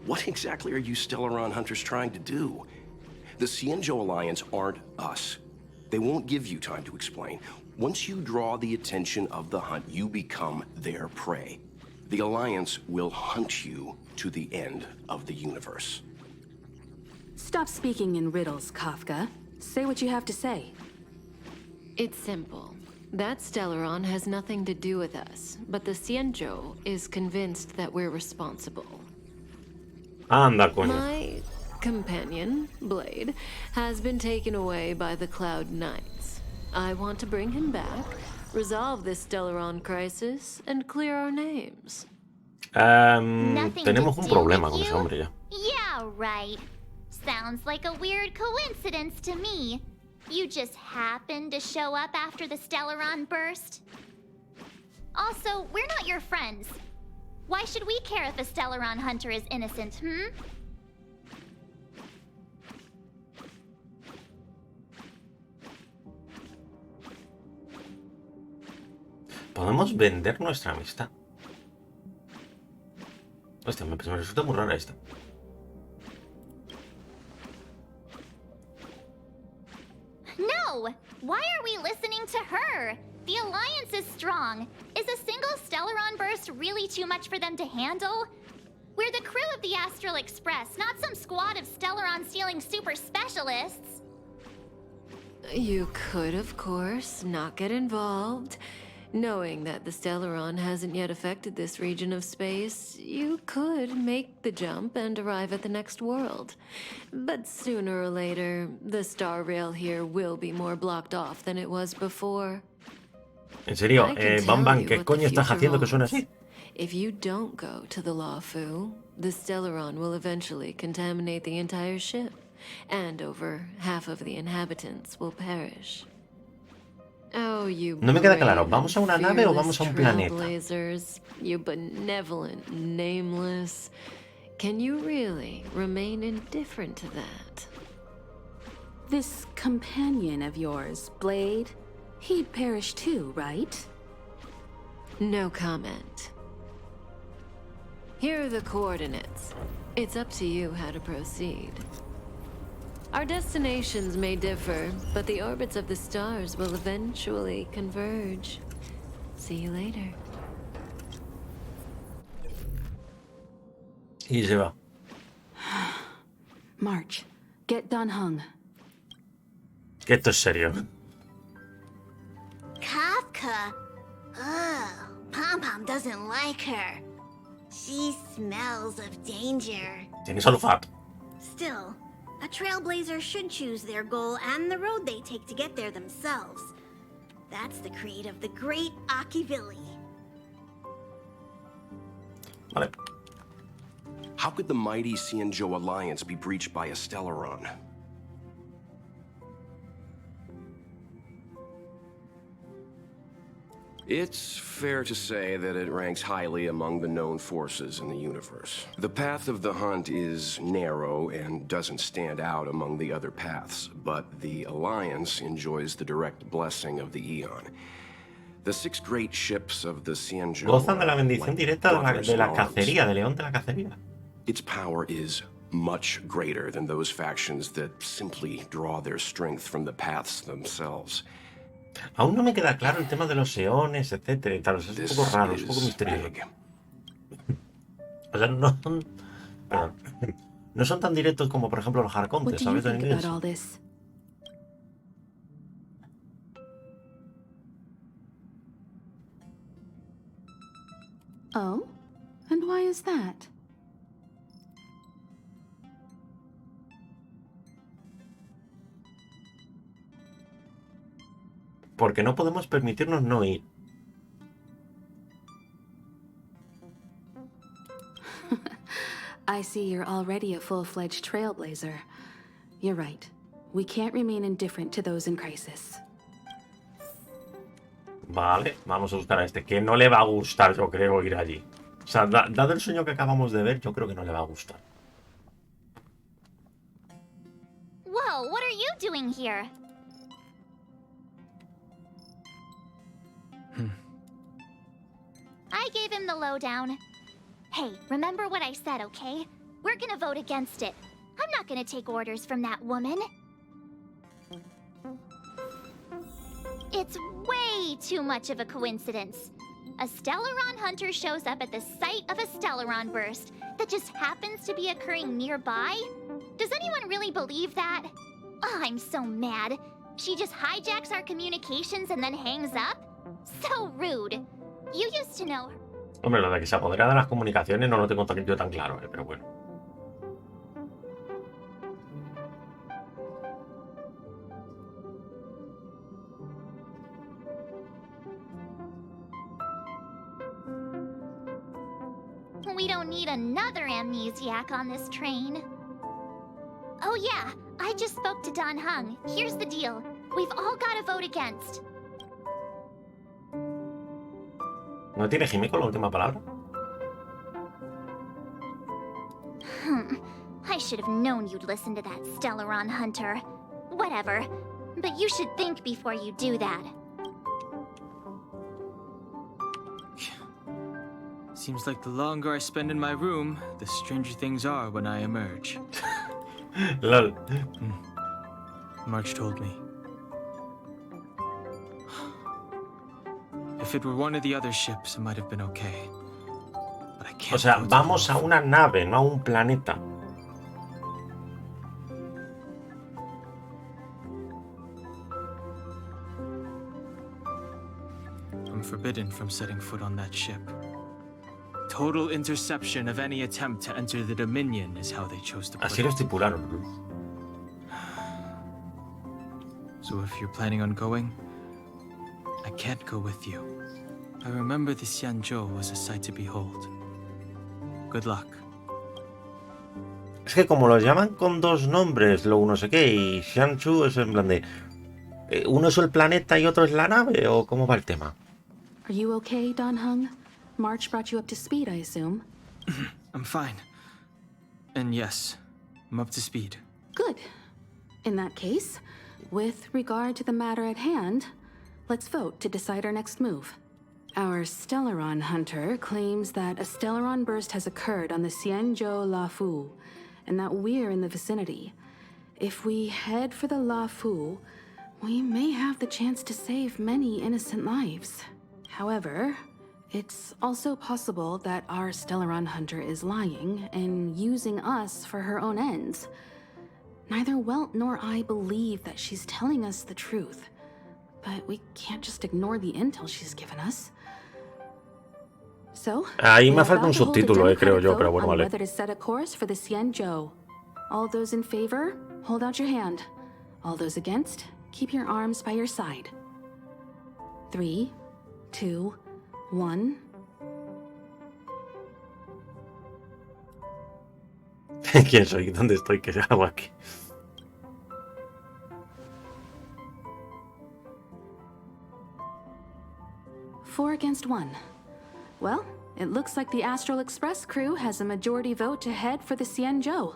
What exactly are you Stellaron hunters trying to do? The Xianzhou Alliance aren't us. They won't give you time to explain. Once you draw the attention of the hunt, you become their prey. The Alliance will hunt you to the end of the universe. Stop speaking in riddles, Kafka. Say what you have to say. It's simple. That Stellaron has nothing to do with us, but the Xianzhou is convinced that we're responsible. Anda, coño. My companion, Blade, has been taken away by the Cloud Knights. I want to bring him back, resolve this Stellaron crisis, and clear our names. Tenemos un problema con ese hombre ya. Yeah, right. Sounds like a weird coincidence to me. You just happened to show up after the Stellaron burst. Also, we're not your friends. Why should we care if a Stellaron hunter is innocent, Podemos vender nuestra amistad. Hostia, me resulta muy rara esta. No! Why are we listening to her? The Alliance is strong. Is a single Stellaron burst really too much for them to handle? We're the crew of the Astral Express, not some squad of Stellaron-stealing super specialists. You could, of course, not get involved. Knowing that the Stellaron hasn't yet affected this region of space, you could make the jump and arrive at the next world. But sooner or later, the star rail here will be more blocked off than it was before. En serio, I can Bam tell Bam, you ¿qué what the coño estás future haciendo que suena holds. así? If you don't go to the Luofu, the Stellaron will eventually contaminate the entire ship, and over half of the inhabitants will perish. Oh, you No me queda claro, brave ¿vamos a una and nave o fearless vamos a un planeta? trailblazers, you benevolent nameless. Can you really remain indifferent to that? This companion of yours, Blade, he'd perish too, right? No comment. Here are the coordinates. It's up to you how to proceed. Our destinations may differ, but the orbits of the stars will eventually converge. See you later. Y se va. March, get Dan Hung. Que esto es serio. Kafka. Ugh, Pom-Pom doesn't like her. She smells of danger. Tienes olfato. Still, A trailblazer should choose their goal and the road they take to get there themselves. That's the creed of the great Akivilli. Vale. How could the mighty Xianzhou alliance be breached by a Stellaron? It's fair to say that it ranks highly among the known forces in the universe. The path of the hunt is narrow and doesn't stand out among the other paths, but the Alliance enjoys the direct blessing of the Eon. The 6 great ships of the Xianzhou Gozan de la bendición like directa de la brothers in cacería, arms. de León de la Cacería. Its power is much greater than those factions that simply draw their strength from the paths themselves. Aún no me queda claro el tema de los eones, etcétera y tal. Es un poco raro, es un poco misterioso. O sea, no son... Perdón. No son tan directos como, por ejemplo, los arcontes, ¿sabes? En inglés. Oh? And why is that? Porque no podemos permitirnos no ir. I see you're already a full-fledged trailblazer. You're right. We can't remain indifferent to those in crisis. Vale, vamos a buscar a este, que no le va a gustar, yo creo, ir allí. O sea, dado el sueño que acabamos de ver, yo creo que no le va a gustar. Whoa, what are you doing here? I gave him the lowdown. Hey, remember what I said, okay? We're gonna vote against it. I'm not gonna take orders from that woman. It's way too much of a coincidence. A Stellaron hunter shows up at the site of a Stellaron burst that just happens to be occurring nearby? Does anyone really believe that? Oh, I'm so mad. She just hijacks our communications and then hangs up? So rude. You used to know her. Hombre, lo de que se apodera de las comunicaciones no lo tengo yo tan claro, pero bueno. We don't need another amnesiac on this train. Oh yeah, I just spoke to Don Hung. Here's the deal. We've all got to vote against. ¿No tiene Himeko la última palabra? I should have known you'd listen to that Stellaron hunter. Whatever. But you should think before you do that. Seems like the longer I spend in my room, the stranger things are when I emerge. Lol. March told me. If it were one of the other ships, it might have been okay. But I can't. O sea, vamos a una nave, no a un planeta. I'm forbidden from setting foot on that ship. Total interception of any attempt to enter the Dominion is how they chose to put Así lo it. estipularon. So if you're planning on going, I can't go with you. I remember the Xianzhou was a sight to behold. Good luck. Es que como los llaman con dos nombres, luego no sé qué, y Xianzhou es en plan de... ¿Uno es el planeta y otro es la nave? ¿O cómo va el tema? Are you okay, Don Hung? March brought you up to speed, I assume. I'm fine. And yes, I'm up to speed. Good. In that case, with regard to the matter at hand, let's vote to decide our next move. Our Stellaron hunter claims that a Stellaron burst has occurred on the Xianzhou Luofu, and that we're in the vicinity. If we head for the Luofu, we may have the chance to save many innocent lives. However, it's also possible that our Stellaron hunter is lying and using us for her own ends. Neither Welt nor I believe that she's telling us the truth, but we can't just ignore the intel she's given us. So, ahí me we're falta un about to hold a subtítulo, creo yo, democratic pero vote bueno, on vale. whether to set a course for the Xianzhou. All those in favor, hold out your hand. All those against, keep your arms by your side. 3, 2, 1. ¿Quién soy? ¿Dónde estoy? ¿Qué hago aquí? Four against 1. Well, it looks like the Astral Express crew has a majority vote to head for the Xianzhou.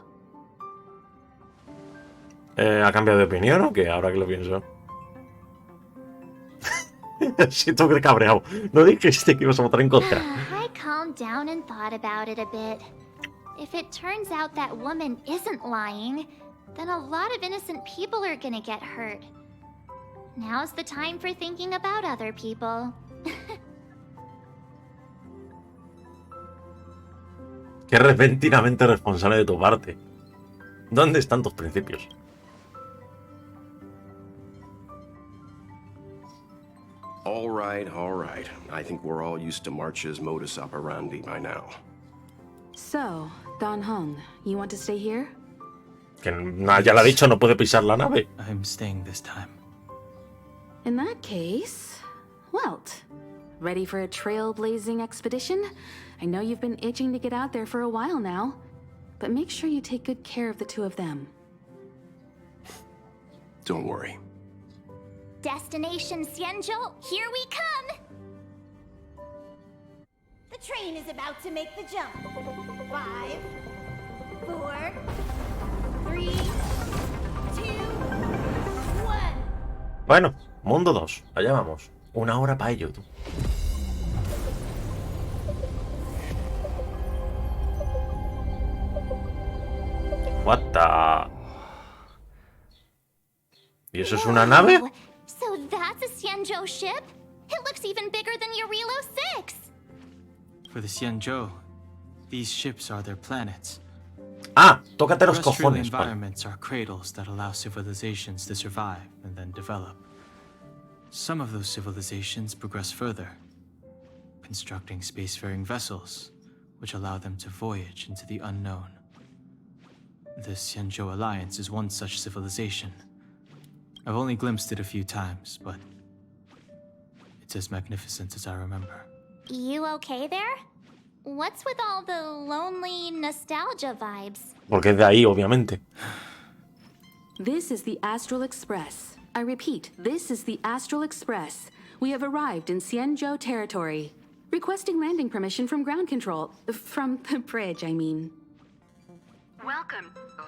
¿Ha cambiado de opinión o qué? Ahora que lo pienso. Siento que he cabreado. No dijiste que ibas a votar en contra. I calmed down and thought about it a bit. If it turns out that woman isn't lying, then a lot of innocent people are gonna get hurt. Now's the time for thinking about other people. Qué repentinamente responsable de tu parte. ¿Dónde están tus principios? All right, all right. I think we're all used to March's modus operandi by now. So, Don Hung, you want to stay here? Que ya lo ha dicho, no puede pisar la nave. I'm staying this time. In that case, Welt, ready for a trailblazing expedition? I know you've been itching to get out there for a while now, but make sure you take good care of the two of them. Don't worry. Destination Xianzhou, here we come! The train is about to make the jump. 5, 4, 3, 2, 1. Bueno, mundo 2. Allá vamos. 1 hora para ello, tú. What the... ¿Y eso es una nave? So that's a Xianzhou ship? It looks even bigger than Eurilo 6! For the Xianzhou, these ships are their planets. Ah, tócate los Terrestrial cojones. Vale. environments are cradles that allow civilizations to survive and then develop. Some of those civilizations progress further, constructing spacefaring vessels, which allow them to voyage into the unknown. The Xianzhou Alliance is one such civilization. I've only glimpsed it a few times, but it's as magnificent as I remember. You okay there? What's with all the lonely nostalgia vibes? Porque es de ahí, obviamente. This is the Astral Express. I repeat, this is the Astral Express. We have arrived in Xianzhou territory. Requesting landing permission from ground control. From the bridge, I mean. Welcome to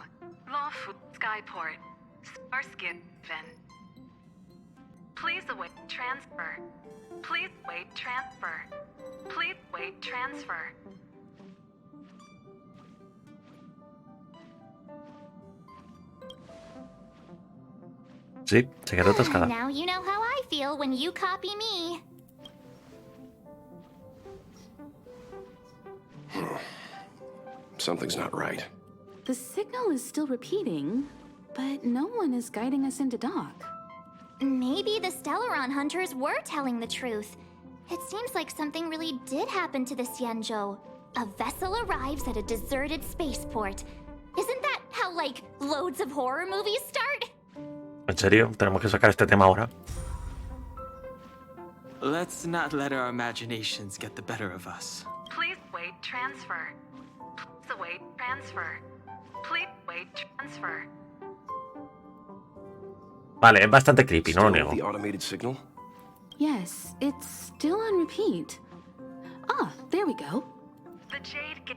Luofu Skyport, Starskin Ven. Please await transfer. Please wait transfer. Please wait transfer. Sí, se quedó atascada. Now you know how I feel when you copy me. Something's not right. The signal is still repeating, but no one is guiding us into dock. Maybe the Stellaron hunters were telling the truth. It seems like something really did happen to the Xianzhou. A vessel arrives at a deserted spaceport. Isn't that how, like, loads of horror movies start? ¿En serio? ¿Tenemos que sacar este tema ahora? Let's not let our imaginations get the better of us. Please wait transfer. Please await transfer. Please wait transfer. Vale, es bastante creepy, no lo Still niego. the automated signal? Yes, it's still on repeat. Ah, there we go. The Jade Gate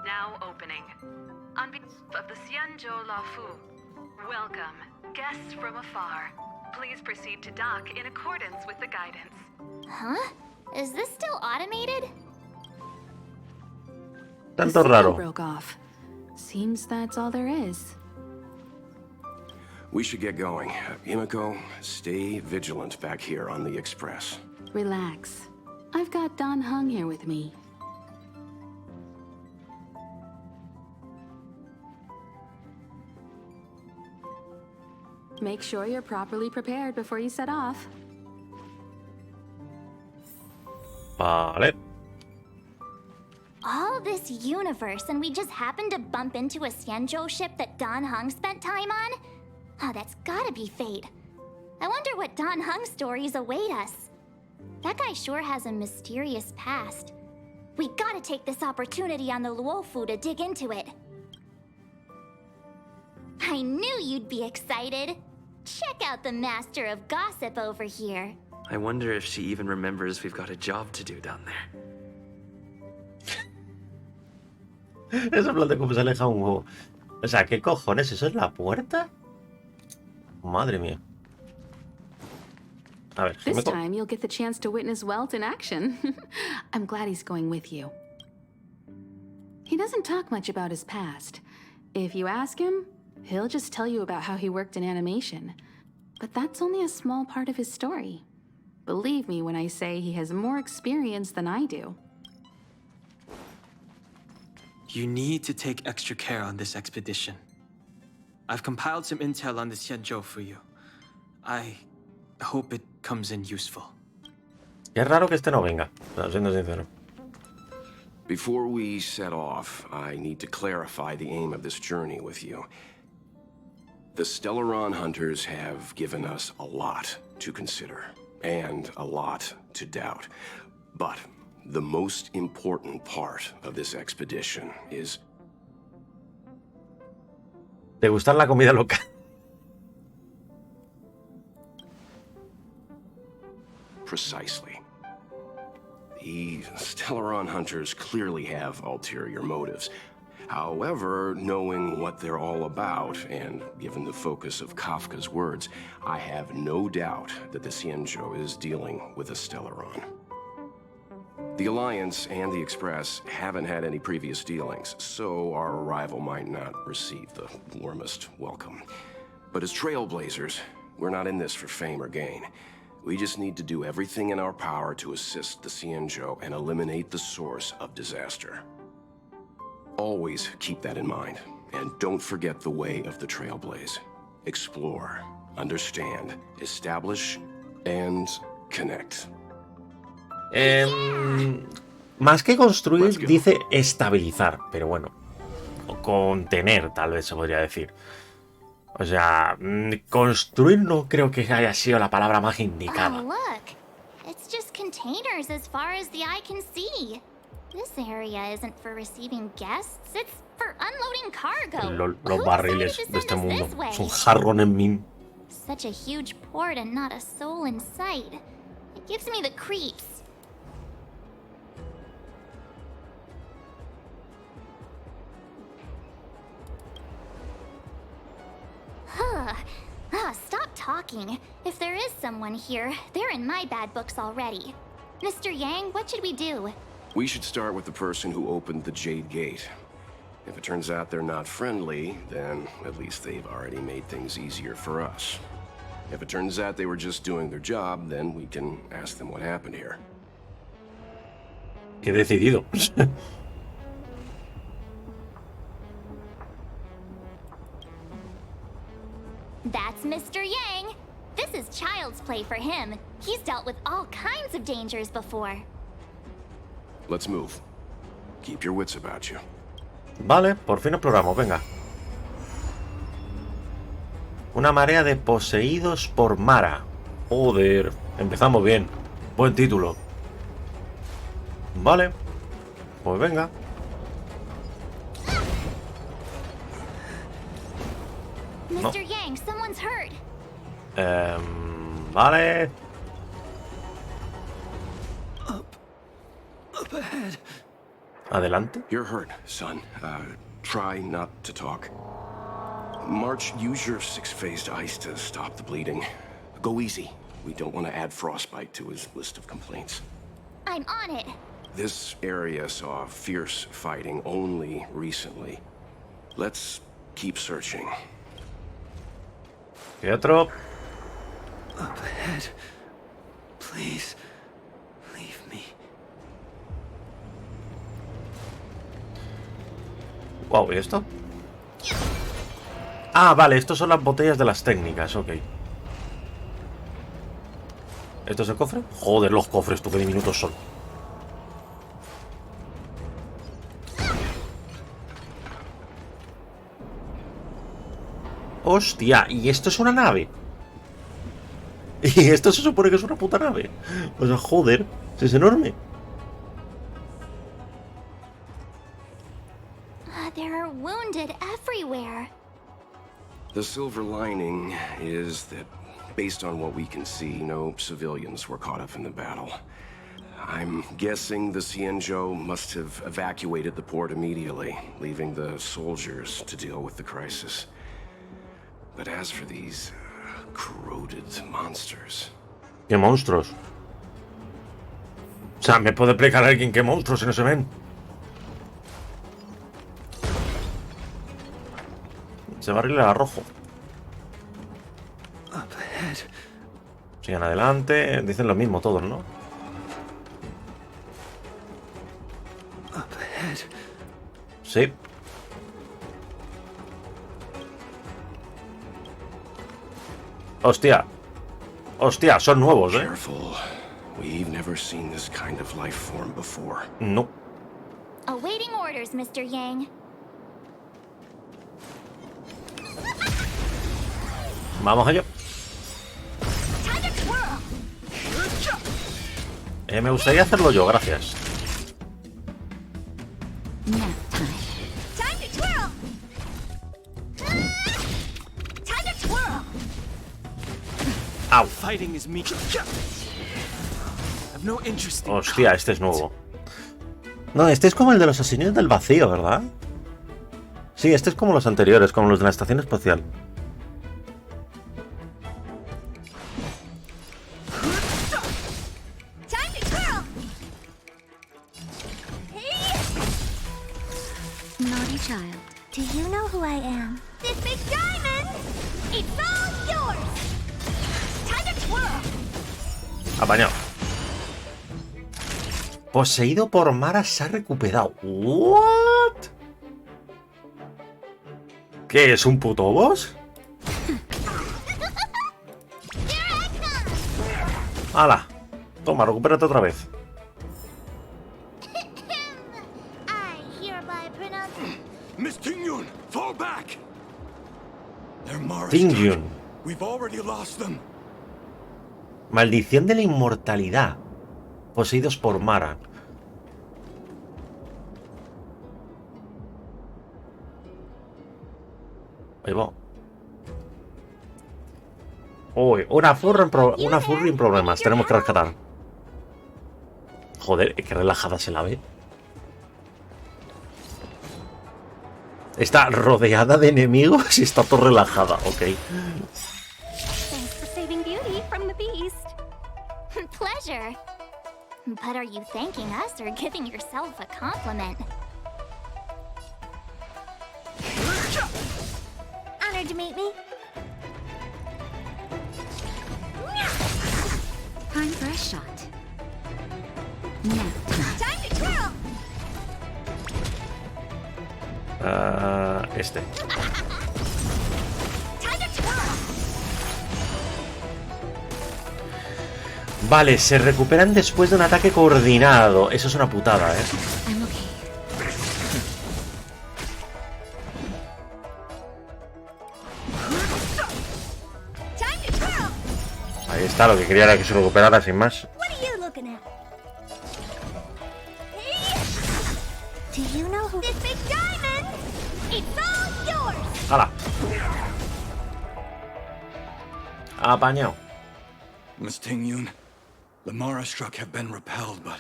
now opening. On behalf of the Xianzhou Luofu, welcome, guests from afar. Please proceed to dock in accordance with the guidance. Huh? Is this still automated? The Tanto signal raro. broke off. Seems that's all there is. We should get going. Himiko, stay vigilant back here on the Express. Relax. I've got Don Hung here with me. Make sure you're properly prepared before you set off. Vale. All all this universe and we just happened to bump into a Xianzhou ship that Don Hung spent time on? Oh, that's gotta be fate. I wonder what Don Hung's stories await us. That guy sure has a mysterious past. We gotta take this opportunity on the Luofu to dig into it. I knew you'd be excited. Check out the master of gossip over here. I wonder if she even remembers we've got a job to do down there. Es en plan de cómo se aleja un huevo. O sea, ¿qué cojones? ¿Eso es la puerta? Madre mía. A ver, This time you'll get the chance to witness Welt in action. I'm glad he's going with you. He doesn't talk much about his past. If you ask him, he'll just tell you about how he worked in animation. But that's only a small part of his story. Believe me when I say he has more experience than I do. You need to take extra care on this expedition. I've compiled some intel on the Xianzhou for you. I hope it comes in useful. Es raro que este no venga, siendo sincero. Before we set off, I need to clarify the aim of this journey with you. The Stellaron hunters have given us a lot to consider, and a lot to doubt. But the most important part of this expedition is... ¿Degustar la comida local? Precisely. The Stellaron hunters clearly have ulterior motives. However, knowing what they're all about, and given the focus of Kafka's words, I have no doubt that the Xianzhou is dealing with a Stellaron. The Alliance and the Express haven't had any previous dealings, so our arrival might not receive the warmest welcome. But as trailblazers, we're not in this for fame or gain. We just need to do everything in our power to assist the Xianzhou and eliminate the source of disaster. Always keep that in mind, and don't forget the way of the Trailblaze. Explore, understand, establish, and connect. Más que construir, dice estabilizar, pero bueno, o contener, tal vez se podría decir. O sea, construir no creo que haya sido la palabra más indicada. Oh, look. It's just containers as far as the eye can see. This area isn't for receiving guests, it's for unloading cargo. Los barriles de este mundo son jarrón en min. Such a huge port and not a soul in sight. It gives me the creeps. Stop talking. If there is someone here, they're in my bad books already. Mr. Yang, what should we do? We should start with the person who opened the Jade Gate. If it turns out they're not friendly, then at least they've already made things easier for us. If it turns out they were just doing their job, then we can ask them what happened here. Qué decidido. That's Mr. Yang. This is child's play for him. He's dealt with all kinds of dangers before. Let's move. Keep your wits about you. Vale, por fin exploramos, venga. Una marea de poseídos por Mara. Joder, empezamos bien. Buen título. Vale, pues venga. No. Mr. Yang, someone's hurt. Vale. Up ahead. Adelante. You're hurt, son. Try not to talk. March, use your 6-phased ice to stop the bleeding. Go easy. We don't want to add frostbite to his list of complaints. I'm on it. This area saw fierce fighting only recently. Let's keep searching. Pietro. Up ahead. Please, leave me. Wow, ¿y esto? Ah, vale, estos son las botellas de las técnicas, ok. ¿Esto es el cofre? Joder, los cofres, tú qué diminutos son. Hostia, ¿y esto es una nave? Y esto se supone que es una puta nave. O sea, joder, es enorme. There are wounded everywhere. The silver lining is that, based on what we can see, no civilians were caught up in the battle. I'm guessing the Xianzhou must have evacuated the port immediately, leaving the soldiers to deal with the crisis. But as for these corroded monsters... ¿Qué monstruos? O sea, ¿me puede explicar alguien qué monstruos no se ven? Ese barril era rojo. Sigan adelante. Dicen lo mismo todos, ¿no? Sí. Hostia. Hostia, son nuevos, ¿eh? We've never seen this kind of life form before. No. Awaiting orders, Mr. Yang. Vamos allá. Me gustaría hacerlo yo, gracias. Au. Hostia, este es nuevo. No, este es como el de los asesinos del vacío, ¿verdad? Sí, este es como los anteriores, como los de la estación espacial. Naughty child, do you know who I am? This big diamond! It's all yours! Time to twirl! Apañado. Poseído por Mara se ha recuperado. ¿What? ¿Qué es un puto boss? ¡Hala! Toma, recupérate otra vez. Miss Tingyun, fall back. They're Mara's Tingyun. We've already lost them. Maldición de la inmortalidad. Poseídos por Mara. Ahí va. Uy, una furry en problemas. Tenemos que rescatar. Joder, qué relajada se la ve. Está rodeada de enemigos y está todo relajada. Ok. Thanks for saving Beauty from the beast. Pleasure. But are you thanking us or giving yourself a compliment? Honored to meet me. Time for a shot. Now, time to twirl! Este. Vale, se recuperan después de un ataque coordinado. Eso es una putada, ¿eh? Ahí está, lo que quería era que se recuperara sin más. ¡Hala! Apañado. Miss Tingyun, the Mara struck have been repelled, but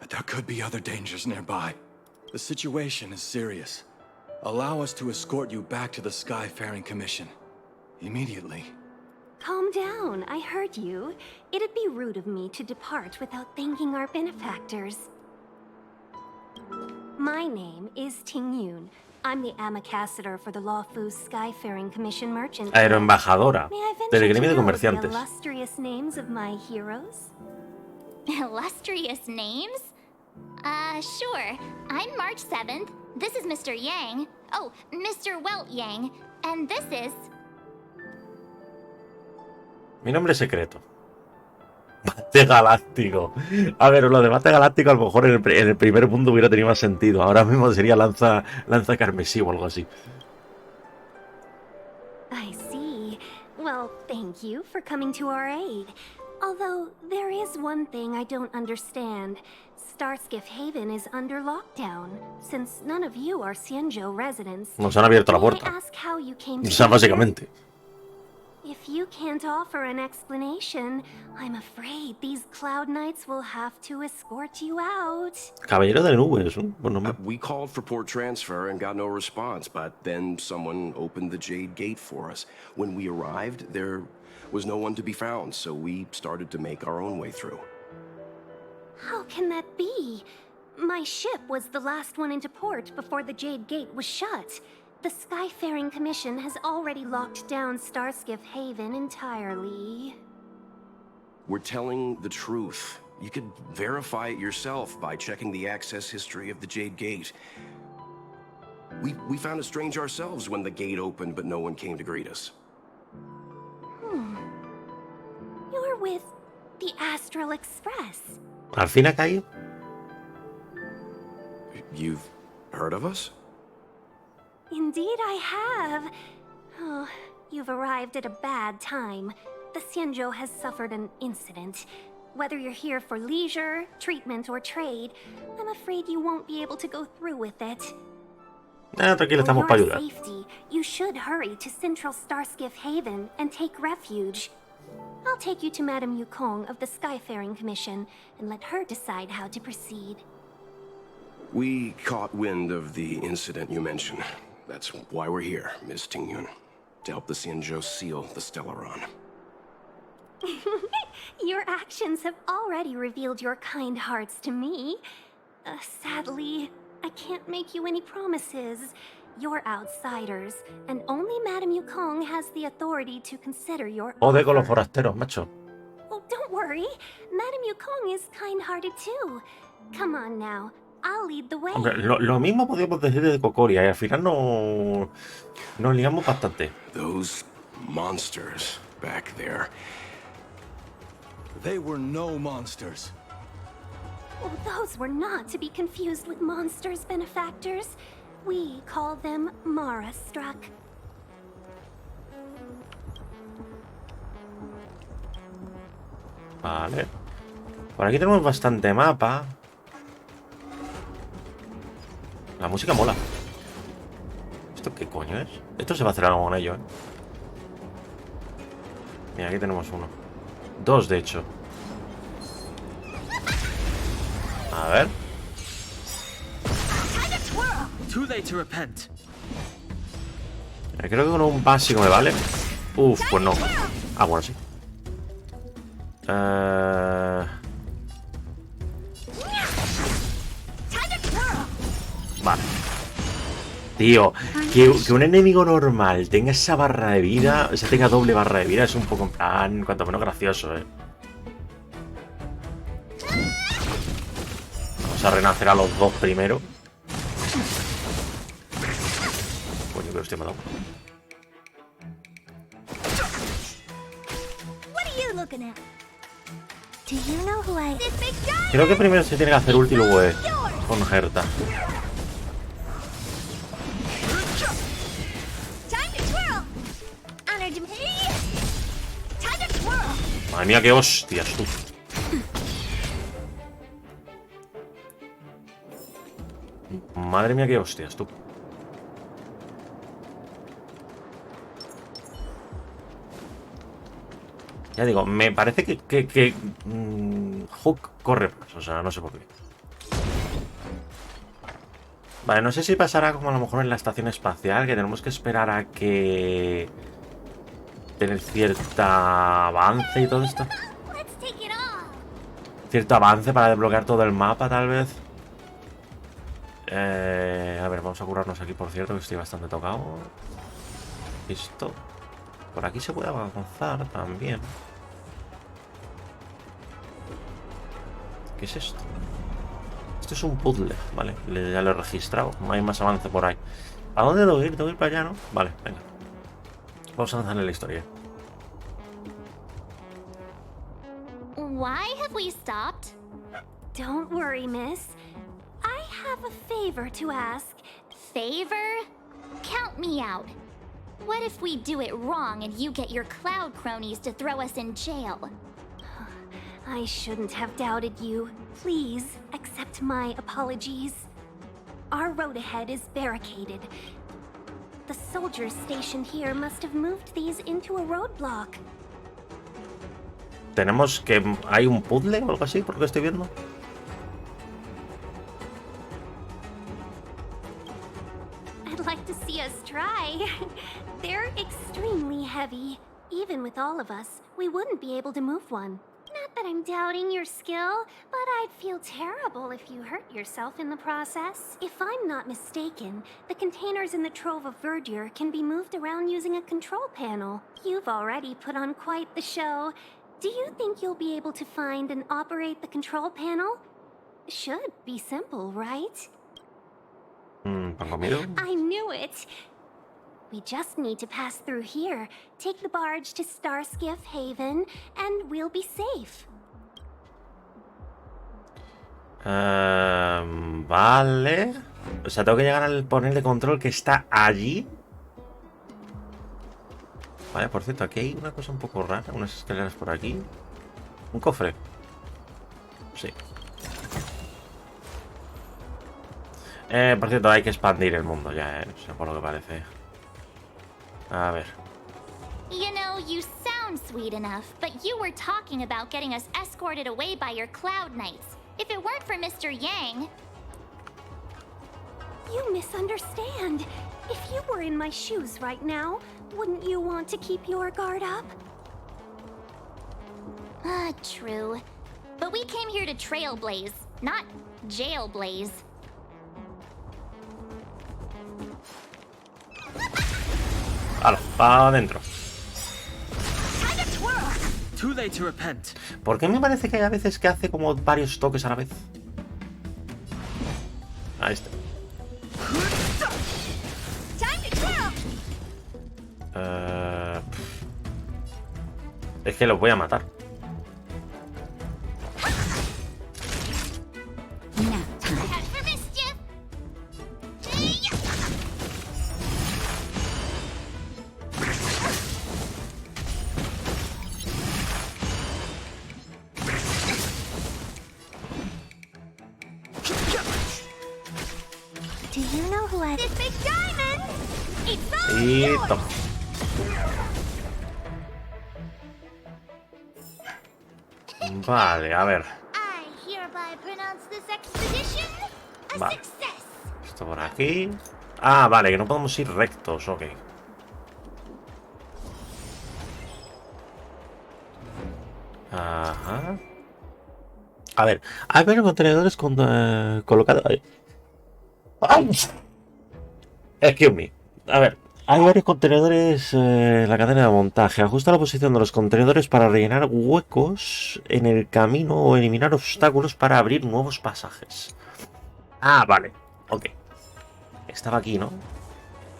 there could be other dangers nearby. The situation is serious. Allow us to escort you back to the Skyfaring Commission. Immediately. Calm down, I heard you. It'd be rude of me to depart without thanking our benefactors. My name is Tingyun. I'm the ambassador for the Luofu Skyfaring Commission merchant. Aeroembajadora del gremio de The comerciantes. illustrious names of my heroes? Illustrious names? Sure. I'm March 7th. This is Mr. Yang. Oh, Mr. Welt Yang. And this is... Mi nombre es secreto. Bate galáctico. A ver, lo de bate galáctico a lo mejor en el primer mundo hubiera tenido más sentido. Ahora mismo sería lanza carmesí o algo así. I thank you for coming to our aid. Although, there is one thing I don't understand. Starskiff Haven is under lockdown. Since none of you are Xianzhou residents, Nos han abierto la may I puerta. ask how you came to O sea, be here? básicamente. If you can't offer an explanation, I'm afraid these Cloud Knights will have to escort you out. Caballero de nubes, ¿no? Buen nombre. We called for port transfer and got no response, but then someone opened the Jade Gate for us. When we arrived, there was no one to be found, so we started to make our own way through. How can that be? My ship was the last one into port before the Jade Gate was shut. The Skyfaring Commission has already locked down Starskiff Haven entirely. We're telling the truth. You could verify it yourself by checking the access history of the Jade Gate. We found it strange ourselves when the gate opened, but no one came to greet us. You're with the Astral Express. Al fin ha caído. You've heard of us? Indeed I have. Oh, you've arrived at a bad time. The Xianzhou has suffered an incident. Whether you're here for leisure, treatment, or trade, I'm afraid you won't be able to go through with it. Tranquilo, estamos For para your ayudar. safety, you should hurry to Central Starskiff Haven and take refuge. I'll take you to Madame Yukong of the Skyfaring Commission and let her decide how to proceed. We caught wind of the incident you mentioned. That's why we're here, Miss Tingyun, to help the Xianzhou seal the Stellaron. Your actions have already revealed your kind hearts to me. Sadly, I can't make you any promises. You're outsiders, and only Madame Yukong has the authority to consider your Jode con los offer. forasteros, macho. Oh, don't worry. Madame Yukong is kind-hearted too. Come on now. I'll lead the way. Hombre, lo mismo podríamos decir de Cocoria y al final nos liamos bastante. Those monsters back there. They were no monsters. Oh, those were not to be confused with monsters, benefactors. We call them Mara-struck. Vale. Por aquí tenemos bastante mapa. La música mola. ¿Esto qué coño es? Esto se va a hacer algo con ello, ¿eh? Mira, aquí tenemos uno. Dos, de hecho. A ver. Too late to repent. Creo que con un básico me vale. Uf, pues no. Ah, bueno, sí. Vale. Tío, que un enemigo normal tenga esa barra de vida, o sea, tenga doble barra de vida, es un poco en plan, cuanto menos gracioso, Vamos a renacer a los dos primero. Coño, que los estoy matando. Creo que primero se tiene que hacer ulti y luego con Herta. Madre mía, qué hostias, tú. Madre mía, qué hostias, tú. Ya digo, me parece que Hook corre más, o sea, no sé por qué. Vale, no sé si pasará como a lo mejor en la estación espacial, que tenemos que esperar a que tener cierto avance y todo esto. Cierto avance para desbloquear todo el mapa, tal vez. A ver, vamos a curarnos aquí, por cierto, que estoy bastante tocado. Listo. Por aquí se puede avanzar también. ¿Qué es esto? Esto es un puzzle, vale. Ya lo he registrado. No hay más avance por ahí. ¿A dónde debo ir? Debo ir para allá, ¿no? Vale, venga. Vamos a avanzar en la historia. Why have we stopped? Don't worry, miss. I have a favor to ask. Favor? Count me out. What if we do it wrong and you get your cloud cronies to throw us in jail? I shouldn't have doubted you. Please, accept my apologies. Our road ahead is barricaded. The soldiers stationed here must have moved these into a roadblock. Tenemos que... ¿Hay un puzzle o algo así? Por lo que estoy viendo. I'd like to see us try. They're extremely heavy. Even with all of us, we wouldn't be able to move one. Not that I'm doubting your skill, but I'd feel terrible if you hurt yourself in the process. If I'm not mistaken, the containers in the Trove of Verdure can be moved around using a control panel. You've already put on quite the show. Do you think you'll be able to find and operate the control panel? Should be simple, right? ¿Pan comido? I knew it! We just need to pass through here, take the barge to Starskiff Haven, and we'll be safe. Vale. O sea, tengo que llegar al panel de control que está allí. Vale, por cierto, aquí hay una cosa un poco rara. Unas escaleras por aquí. Un cofre. Sí. Por cierto, hay que expandir el mundo ya, o sea, por lo que parece. A ver. You know, you sound sweet enough, but you were talking about getting us escorted away by your Cloud Knights. If it weren't for Mr. Yang... You misunderstand. If you were in my shoes right now, wouldn't you want to keep your guard up? True. But we came here to trailblaze, not jailblaze. ¡Hala! ¡Para adentro! Too late to repent. ¿Por qué me parece que hay a veces que hace como varios toques a la vez? Ahí está. Es que los voy a matar. Do you know who I... This big diamond! It's all Y yours! toma. Vale, a ver. I hereby pronounce this expedition a Vale. success. Esto por aquí. Ah, vale, que no podemos ir rectos, ok. Ajá. A ver, hay varios contenedores colocados ahí. ¡Ay! Excuse me. A ver, hay varios contenedores en la cadena de montaje. Ajusta la posición de los contenedores para rellenar huecos en el camino o eliminar obstáculos para abrir nuevos pasajes. Ah, vale. Ok. Estaba aquí, ¿no?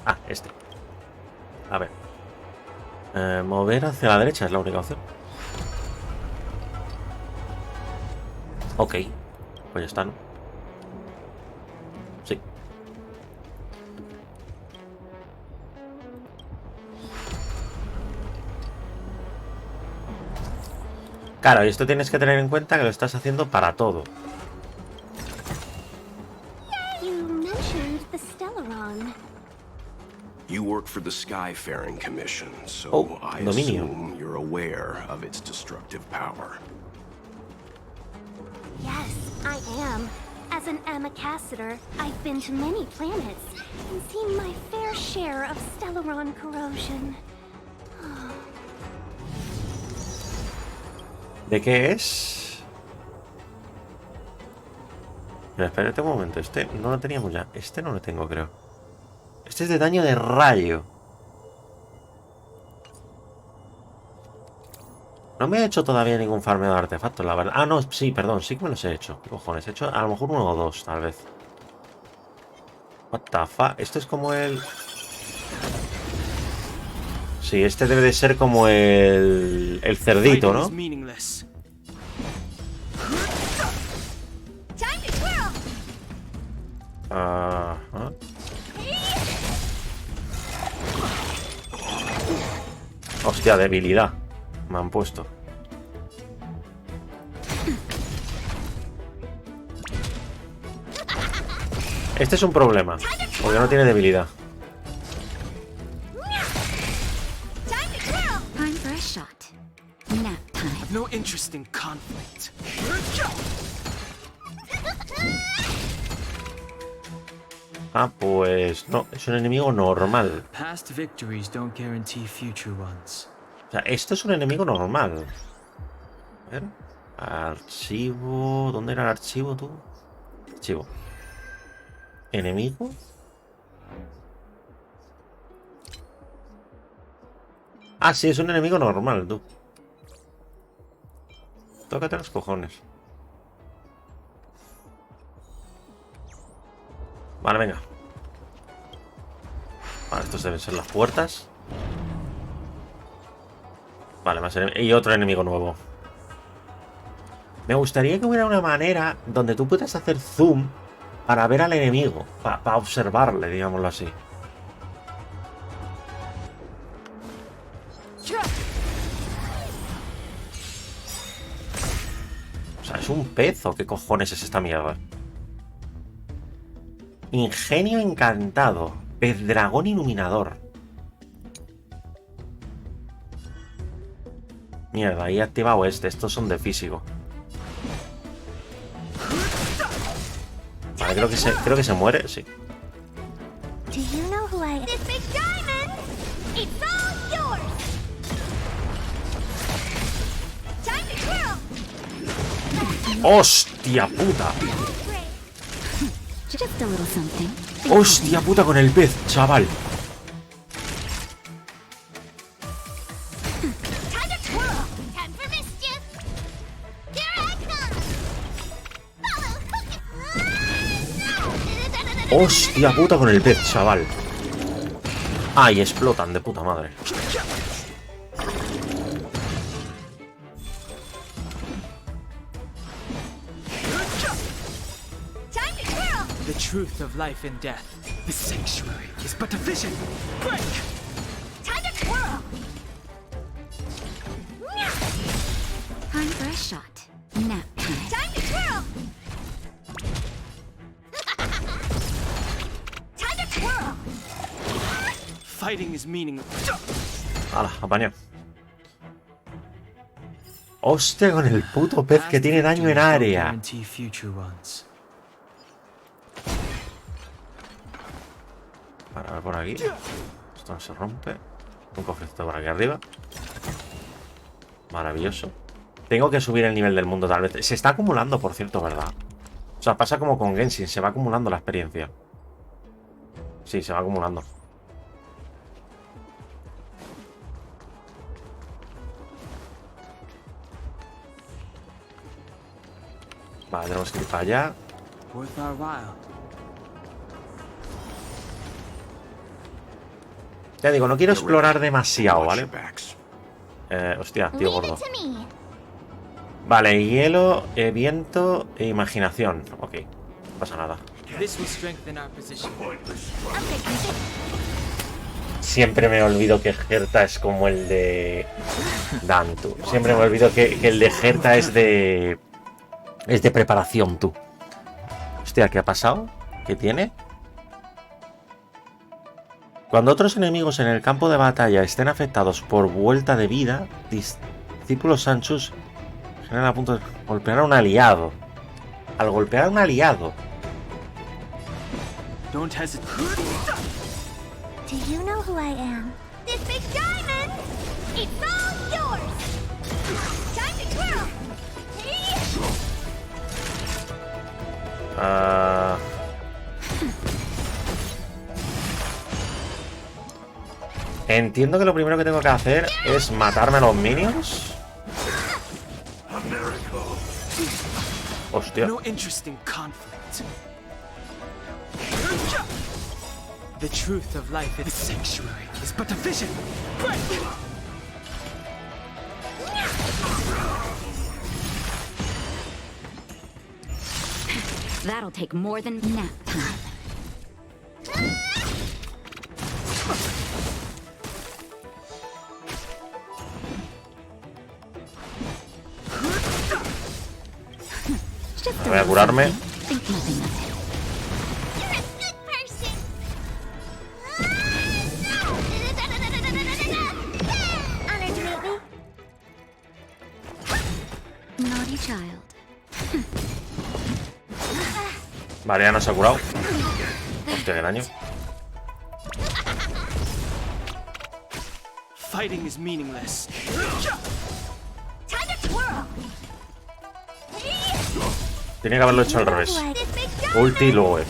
Ah, este. A ver. Mover hacia la derecha es la única opción. Ok. Pues ya está, ¿no? Sí. Claro, y esto tienes que tener en cuenta que lo estás haciendo para todo. You mentioned the Stellaron. You work for the Skyfaring Commission, so I Dominio. assume you're aware of its destructive power. Yes, I am. As an Amakacitor, I've been to many planets and seen my fair share of Stellaron corrosion. ¿De qué es? Pero espérate un momento, este no lo teníamos ya. Este no lo tengo, creo. Este es de daño de rayo. No me he hecho todavía ningún farmeo de artefactos, la verdad. Ah, no, sí, perdón, sí que me los he hecho. ¿Qué cojones? He hecho a lo mejor uno o dos, tal vez. What the fuck? Esto es como el... Sí, este debe de ser como el cerdito, ¿no? Ajá. Hostia, debilidad. Me han puesto. Este es un problema, porque no tiene debilidad. Time for a shot. Nap time. I've no interest in conflict. Ah, pues no, es un enemigo normal. Past victories don't guarantee future ones. O sea, esto es un enemigo normal. A ver. Archivo. ¿Dónde era el archivo, tú? Archivo. ¿Enemigo? Ah, sí, es un enemigo normal, tú. Tócate los cojones. Vale, venga. Vale, estos deben ser las puertas. Vale, más y otro enemigo nuevo. Me gustaría que hubiera una manera donde tú puedas hacer zoom para ver al enemigo, para observarle, digámoslo así. O sea, ¿es un pez o qué cojones es esta mierda? Ingenio encantado. Pez dragón iluminador. Mierda, ahí he activado este. Estos son de físico. Vale, creo que se muere, sí. Do you know who I am? This big diamond! It's all yours! Time to twirl! ¡Hostia puta! Just a little something. ¡Hostia puta con el pez, chaval! Time to twirl! Time for mischief! Here I come! ¡Hostia puta con el pez, chaval! ¡Ay, explotan de puta madre! The truth of life and death. The sanctuary is but a vision. Break! Time to twirl! Time for a shot. Nap time. Time to twirl! Time to twirl! Fighting is meaningless. ¡Hala, apañado! ¡Hostia con el puto pez que tiene daño en área! Guarantee future ones. Para ver por aquí. Esto no se rompe. Un cofrecito por aquí arriba. Maravilloso. Tengo que subir el nivel del mundo tal vez. Se está acumulando, por cierto, ¿verdad? O sea, pasa como con Genshin. Se va acumulando la experiencia. Sí, se va acumulando. Vale, tenemos que ir para allá. Worth our while. Ya digo, no quiero explorar demasiado, ¿vale? Hostia, tío gordo. Vale, hielo, viento e imaginación. Ok, no pasa nada. Siempre me olvido que Herta es como el de Dantu. Siempre me olvido que el de Herta es de... Es de preparación, tú. Hostia, ¿qué ha pasado? ¿Qué tiene? Cuando otros enemigos en el campo de batalla estén afectados por vuelta de vida, discípulos Sanchus generan a punto de golpear a un aliado. Al golpear a un aliado. Do you know who I am? This big diamond! It's all yours! Time to twirl! Entiendo que lo primero que tengo que hacer es matarme a los minions. Hostia. No interest in conflict. The truth of life in the sanctuary is but a vision. Break! That'll take more than nap time. voy a curarme. Naughty child. Vale, ya no se ha curado. Hostia, qué daño. Fighting is meaningless. Tenía que haberlo hecho al revés. Ulti y luego E.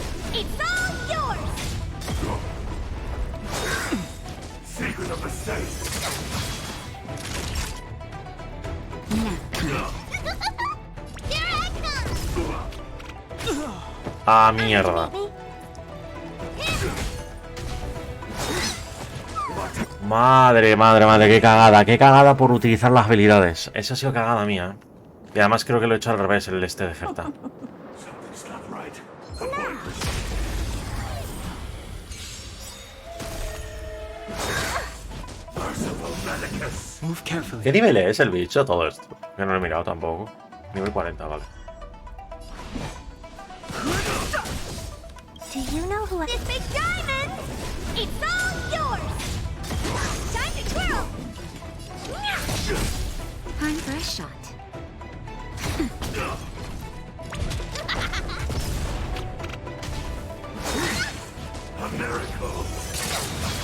Ah, mierda. Madre, madre, madre, qué cagada. Qué cagada por utilizar las habilidades. Esa ha sido cagada mía. Y además creo que lo he hecho al revés, el este de Herta. ¿Qué nivel es el bicho todo esto? Yo no lo he mirado tampoco. Nivel 40, vale. Do you know who this big diamond? It's all yours. Time to twirl. Time for a shot.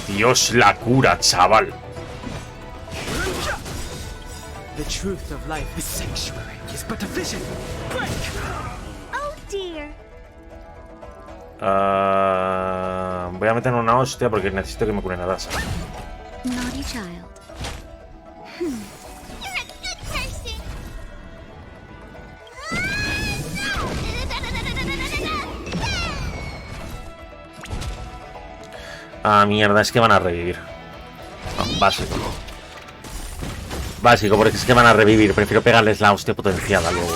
Dios, la cura, chaval. The truth of life is sanctuary is but a vision. Oh dear. Voy a meter una hostia porque necesito que me cure nada. Naughty child. Ah, mierda, es que van a revivir. No, básico. Básico, porque es que van a revivir. Prefiero pegarles la hostia potenciada luego.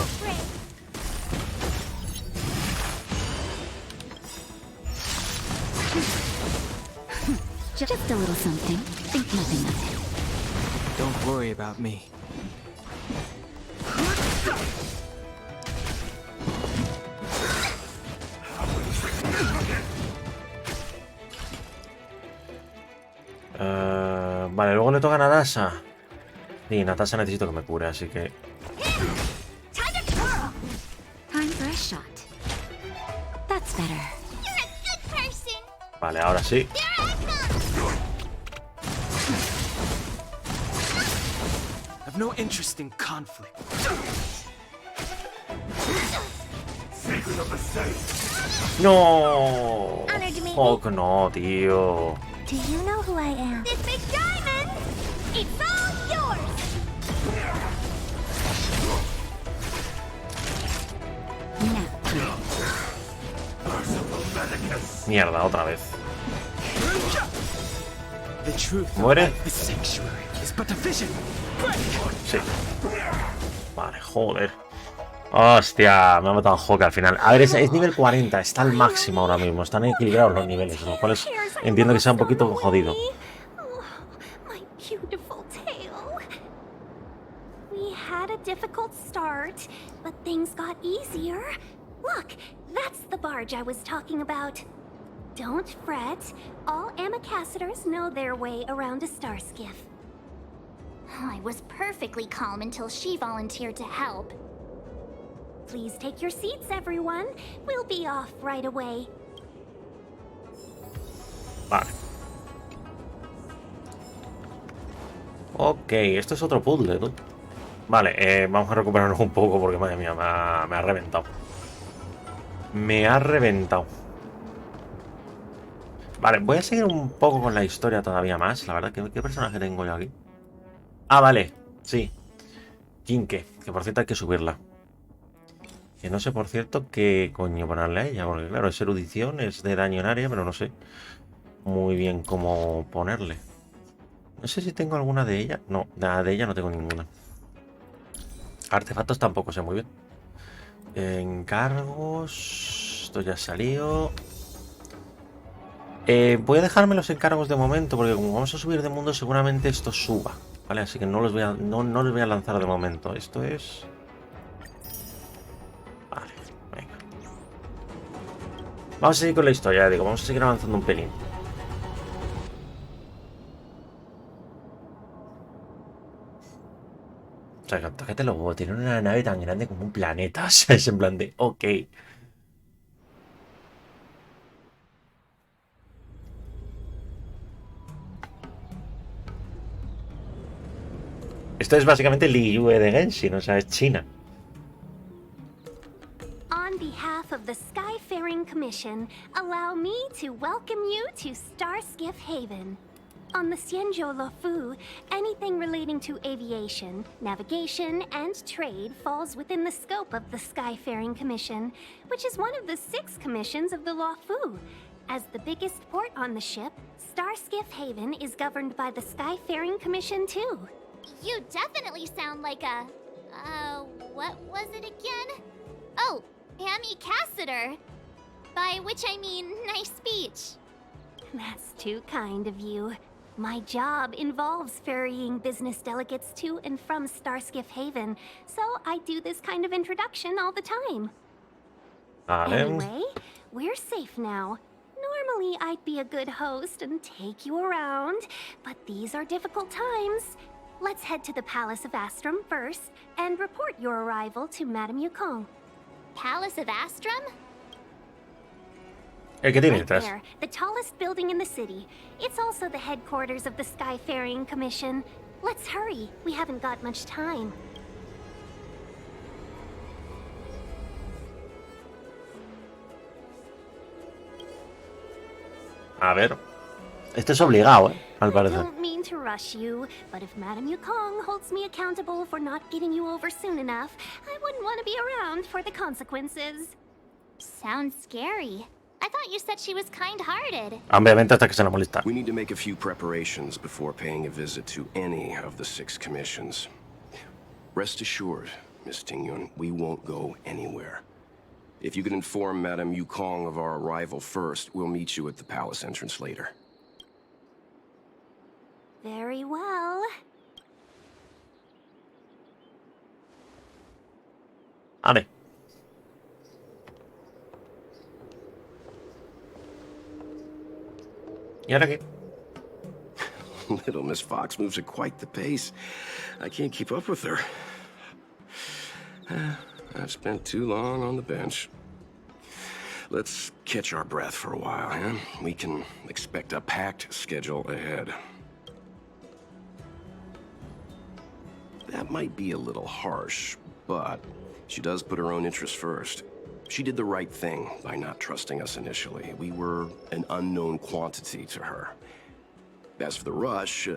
Just a little something. Think nothing of it. Don't worry about me. Vale, luego le toca a Natasha. Sí, Natasha necesito que me cure, así que... Time for a shot. That's better. Vale, ahora sí. I've no interest in conflict. No. Oh, no, tío. Do you know who I am? This big diamond. It's all yours. Mierda, otra vez. The truth ¿Muere? of the sanctuary is but a vision. Sí. Vale, joder. Hostia, me ha matado Honkai al final. A ver, es nivel 40, está al máximo ahora mismo. Están equilibrados los niveles, lo cual es, entiendo que sea un poquito jodido. My beautiful tail. We had a difficult start, but things got easier. Look, that's the barge I was talking about. Don't fret. All Amakasseters know their way around a star skiff. I was perfectly calm until she volunteered to help. Please take your seats, everyone. We'll be off right away. Vale. Ok, esto es otro puzzle, ¿no? Vale, vamos a recuperarnos un poco porque, madre mía, me ha reventado. Me ha reventado. Vale, voy a seguir un poco con la historia todavía más. La verdad, ¿qué personaje tengo yo aquí? Ah, vale, sí. Jinke, que por cierto hay que subirla. Que no sé, por cierto, qué coño ponerle a ella. Porque claro, es erudición, es de daño en área, pero no sé muy bien cómo ponerle. No sé si tengo alguna de ella. No, de ella no tengo ninguna. Artefactos tampoco sé muy bien. Encargos. Esto ya ha salido. Voy a dejarme los encargos de momento, porque como vamos a subir de mundo, seguramente esto suba. Vale, así que no los voy a lanzar de momento. Esto es... Vale, venga. Vamos a seguir con la historia, digo, vamos a seguir avanzando un pelín. O sea, tócate los huevos, tienen una nave tan grande como un planeta. O sea, es en plan de, ok. Esto es básicamente Liyue de Genshin, o sea, es China. On behalf of the Skyfaring Commission, allow me to welcome you to Starskiff Haven. On the Xianzhou Luofu, anything relating to aviation, navigation, and trade falls within the scope of the Skyfaring Commission, which is one of the 6 commissions of the Luofu. As the biggest port on the ship, Starskiff Haven is governed by the Skyfaring Commission too. You definitely sound like a... what was it again? Oh, Amy Cassiter. By which I mean, nice speech. That's too kind of you. My job involves ferrying business delegates to and from Starskiff Haven, so I do this kind of introduction all the time. Anyway, we're safe now. Normally, I'd be a good host and take you around, but these are difficult times. Let's head to the Palace of Astrum first and report your arrival to Madame Yukong. Palace of Astrum? El que tiene Right detrás. there, the tallest building in the city. It's also the headquarters of the Skyfaring Commission. Let's hurry. We haven't got much time. A ver. Este es obligado, al I parecer. don't mean to rush you, but if Madame Yukong holds me accountable for not getting you over soon enough, I wouldn't want to be around for the consequences. Sounds scary. I thought you said she was kind-hearted. Obviamente hasta que se la molesta. We need to make a few preparations before paying a visit to any of the 6 commissions. Rest assured, Miss Tingyun, we won't go anywhere. If you could inform Madame Yukong of our arrival first, we'll meet you at the palace entrance later. Very well. Vale. ¿Y ahora qué? Little Miss Fox moves at quite the pace. I can't keep up with her. I've spent too long on the bench. Let's catch our breath for a while, huh? We can expect a packed schedule ahead. That might be a little harsh, but she does put her own interests first. She did the right thing by not trusting us initially. We were an unknown quantity to her. As for the rush,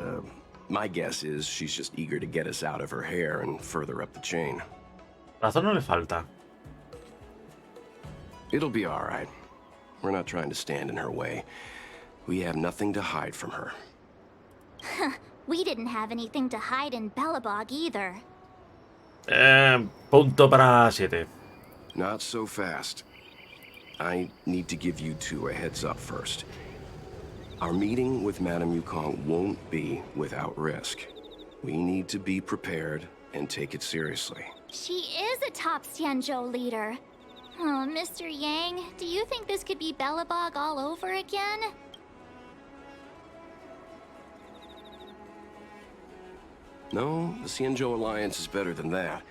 my guess is she's just eager to get us out of her hair and further up the chain. Razón no le falta. It'll be all right. We're not trying to stand in her way. We have nothing to hide from her. We didn't have anything to hide in Bellabog either. Punto para 7. Not so fast. I need to give you 2 a heads up first. Our meeting with Madame Yukong won't be without risk. We need to be prepared and take it seriously. She is a top Xianzhou leader. Oh, Mr. Yang, do you think this could be Bellabog all over again? No, the Xianzhou Alliance is better than that.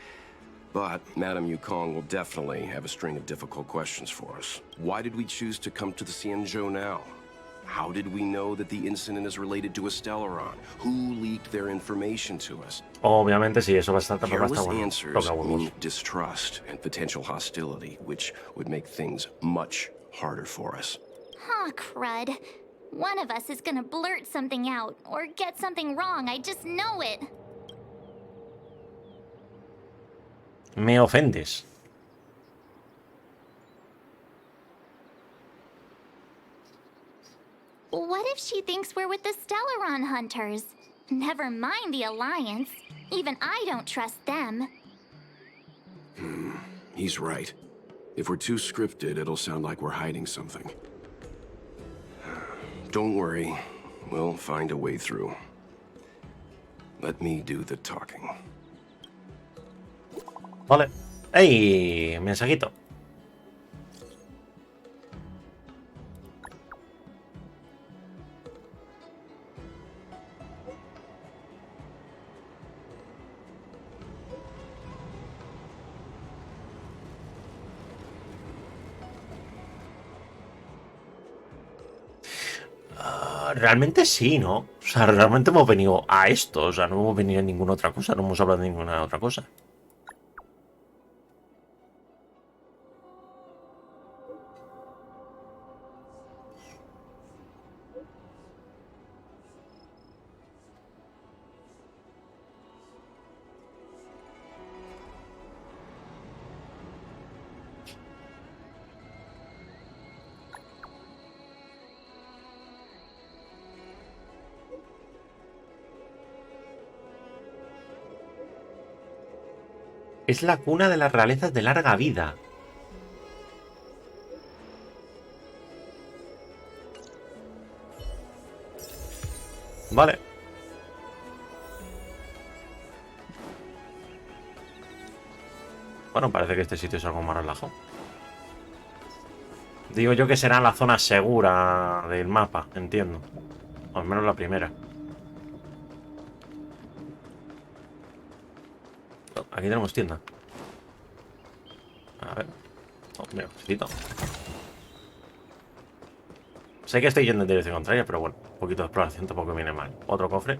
But Madame Yukong will definitely have a string of difficult questions for us. Why did we choose to come to the Xianzhou now? How did we know that the incident is related to a Stellaron? Who leaked their information to us? Obviamente sí, eso va a estar Careless bueno. answers mean distrust and potential hostility, which would make things much harder for us. Huh, crud. One of us is gonna blurt something out, or get something wrong, I just know it. Me ofendes. What if she thinks we're with the Stellaron Hunters? Never mind the Alliance. Even I don't trust them. He's right. If we're too scripted, it'll sound like we're hiding something. Don't worry. We'll find a way through. Let me do the talking. Vale. ¡Ey! Mensajito. Realmente sí, ¿no? O sea, realmente hemos venido a esto. O sea, no hemos venido a ninguna otra cosa. No hemos hablado de ninguna otra cosa. Es la cuna de las realezas de larga vida. Vale. Bueno, parece que este sitio es algo más relajado. Digo yo que será la zona segura del mapa, entiendo. O al menos la primera. Oh, aquí tenemos tienda. A ver. Oh, mira, cosito. Sé que estoy yendo en dirección contraria, pero bueno, un poquito de exploración tampoco viene mal. Otro cofre.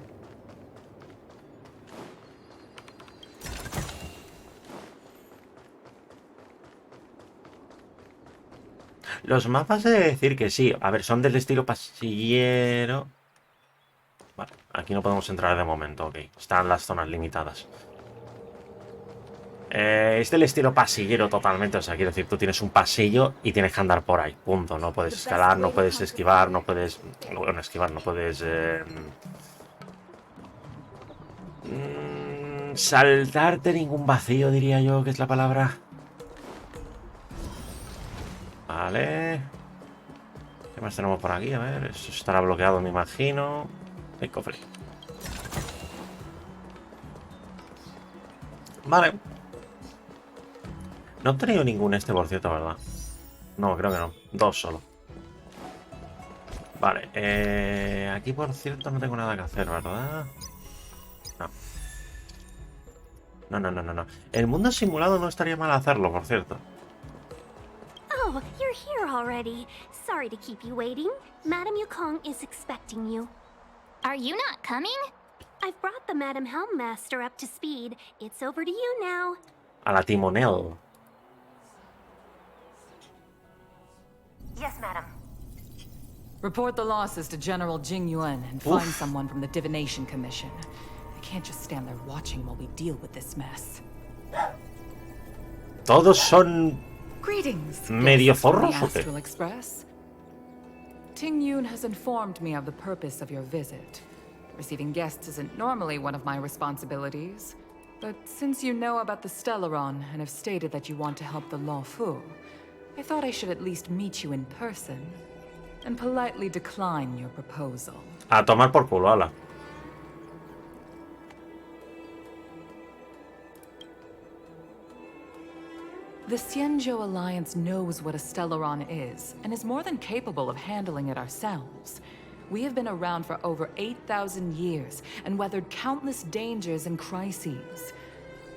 Los mapas he de decir que sí. A ver, son del estilo pasillero. Vale, aquí no podemos entrar de momento, ok. Están las zonas limitadas. Es del estilo pasillero totalmente. O sea, quiero decir, tú tienes un pasillo y tienes que andar por ahí. Punto. No puedes escalar, no puedes esquivar, no puedes... Bueno, esquivar, no puedes... saltarte ningún vacío, diría yo, que es la palabra. Vale. ¿Qué más tenemos por aquí? A ver, eso estará bloqueado, me imagino. El cofre. Vale. No he tenido ningún este, por cierto, ¿verdad? No, creo que no. Dos solo. Vale, aquí, por cierto, no tengo nada que hacer, ¿verdad? No. No. El mundo simulado no estaría mal hacerlo, por cierto. Oh, you're here already. Sorry to keep you waiting. Madame Yukong is expecting you. Are you not coming? I've brought the Madame Helmmaster up to speed. It's over to you now. A la timonel. Yes, madam. Report the losses to General Jing Yuan and find someone from the Divination Commission. I can't just stand there watching while we deal with this mess. Todos son... Greetings, medio guests from the forros, ¿o qué? Astral Express. Ting Yun has informed me of the purpose of your visit. Receiving guests isn't normally one of my responsibilities, but since you know about the Stellaron and have stated that you want to help the Luofu, I thought I should at least meet you in person and politely decline your proposal. A tomar por culo, ala. The Xianzhou Alliance knows what a Stellaron is, and is more than capable of handling it ourselves. We have been around for over 8,000 years, and weathered countless dangers and crises.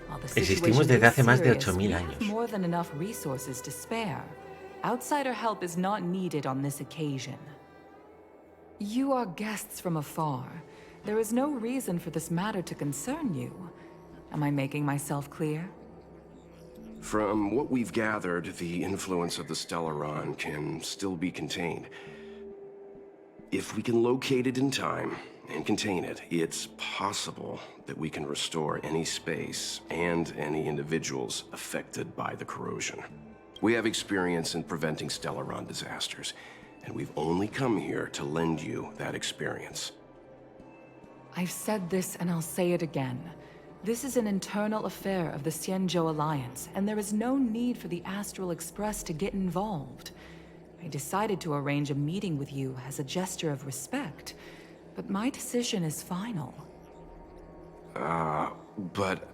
While the Existimos situation desde is hace más de serious, 8000 we have años. more than enough resources to spare. Outsider help is not needed on this occasion. You are guests from afar. There is no reason for this matter to concern you. Am I making myself clear? From what we've gathered, the influence of the Stellaron can still be contained. If we can locate it in time and contain it, it's possible that we can restore any space and any individuals affected by the corrosion. We have experience in preventing Stellaron disasters, and we've only come here to lend you that experience. I've said this and I'll say it again. This is an internal affair of the Xianzhou Alliance, and there is no need for the Astral Express to get involved. I decided to arrange a meeting with you as a gesture of respect, but my decision is final. But...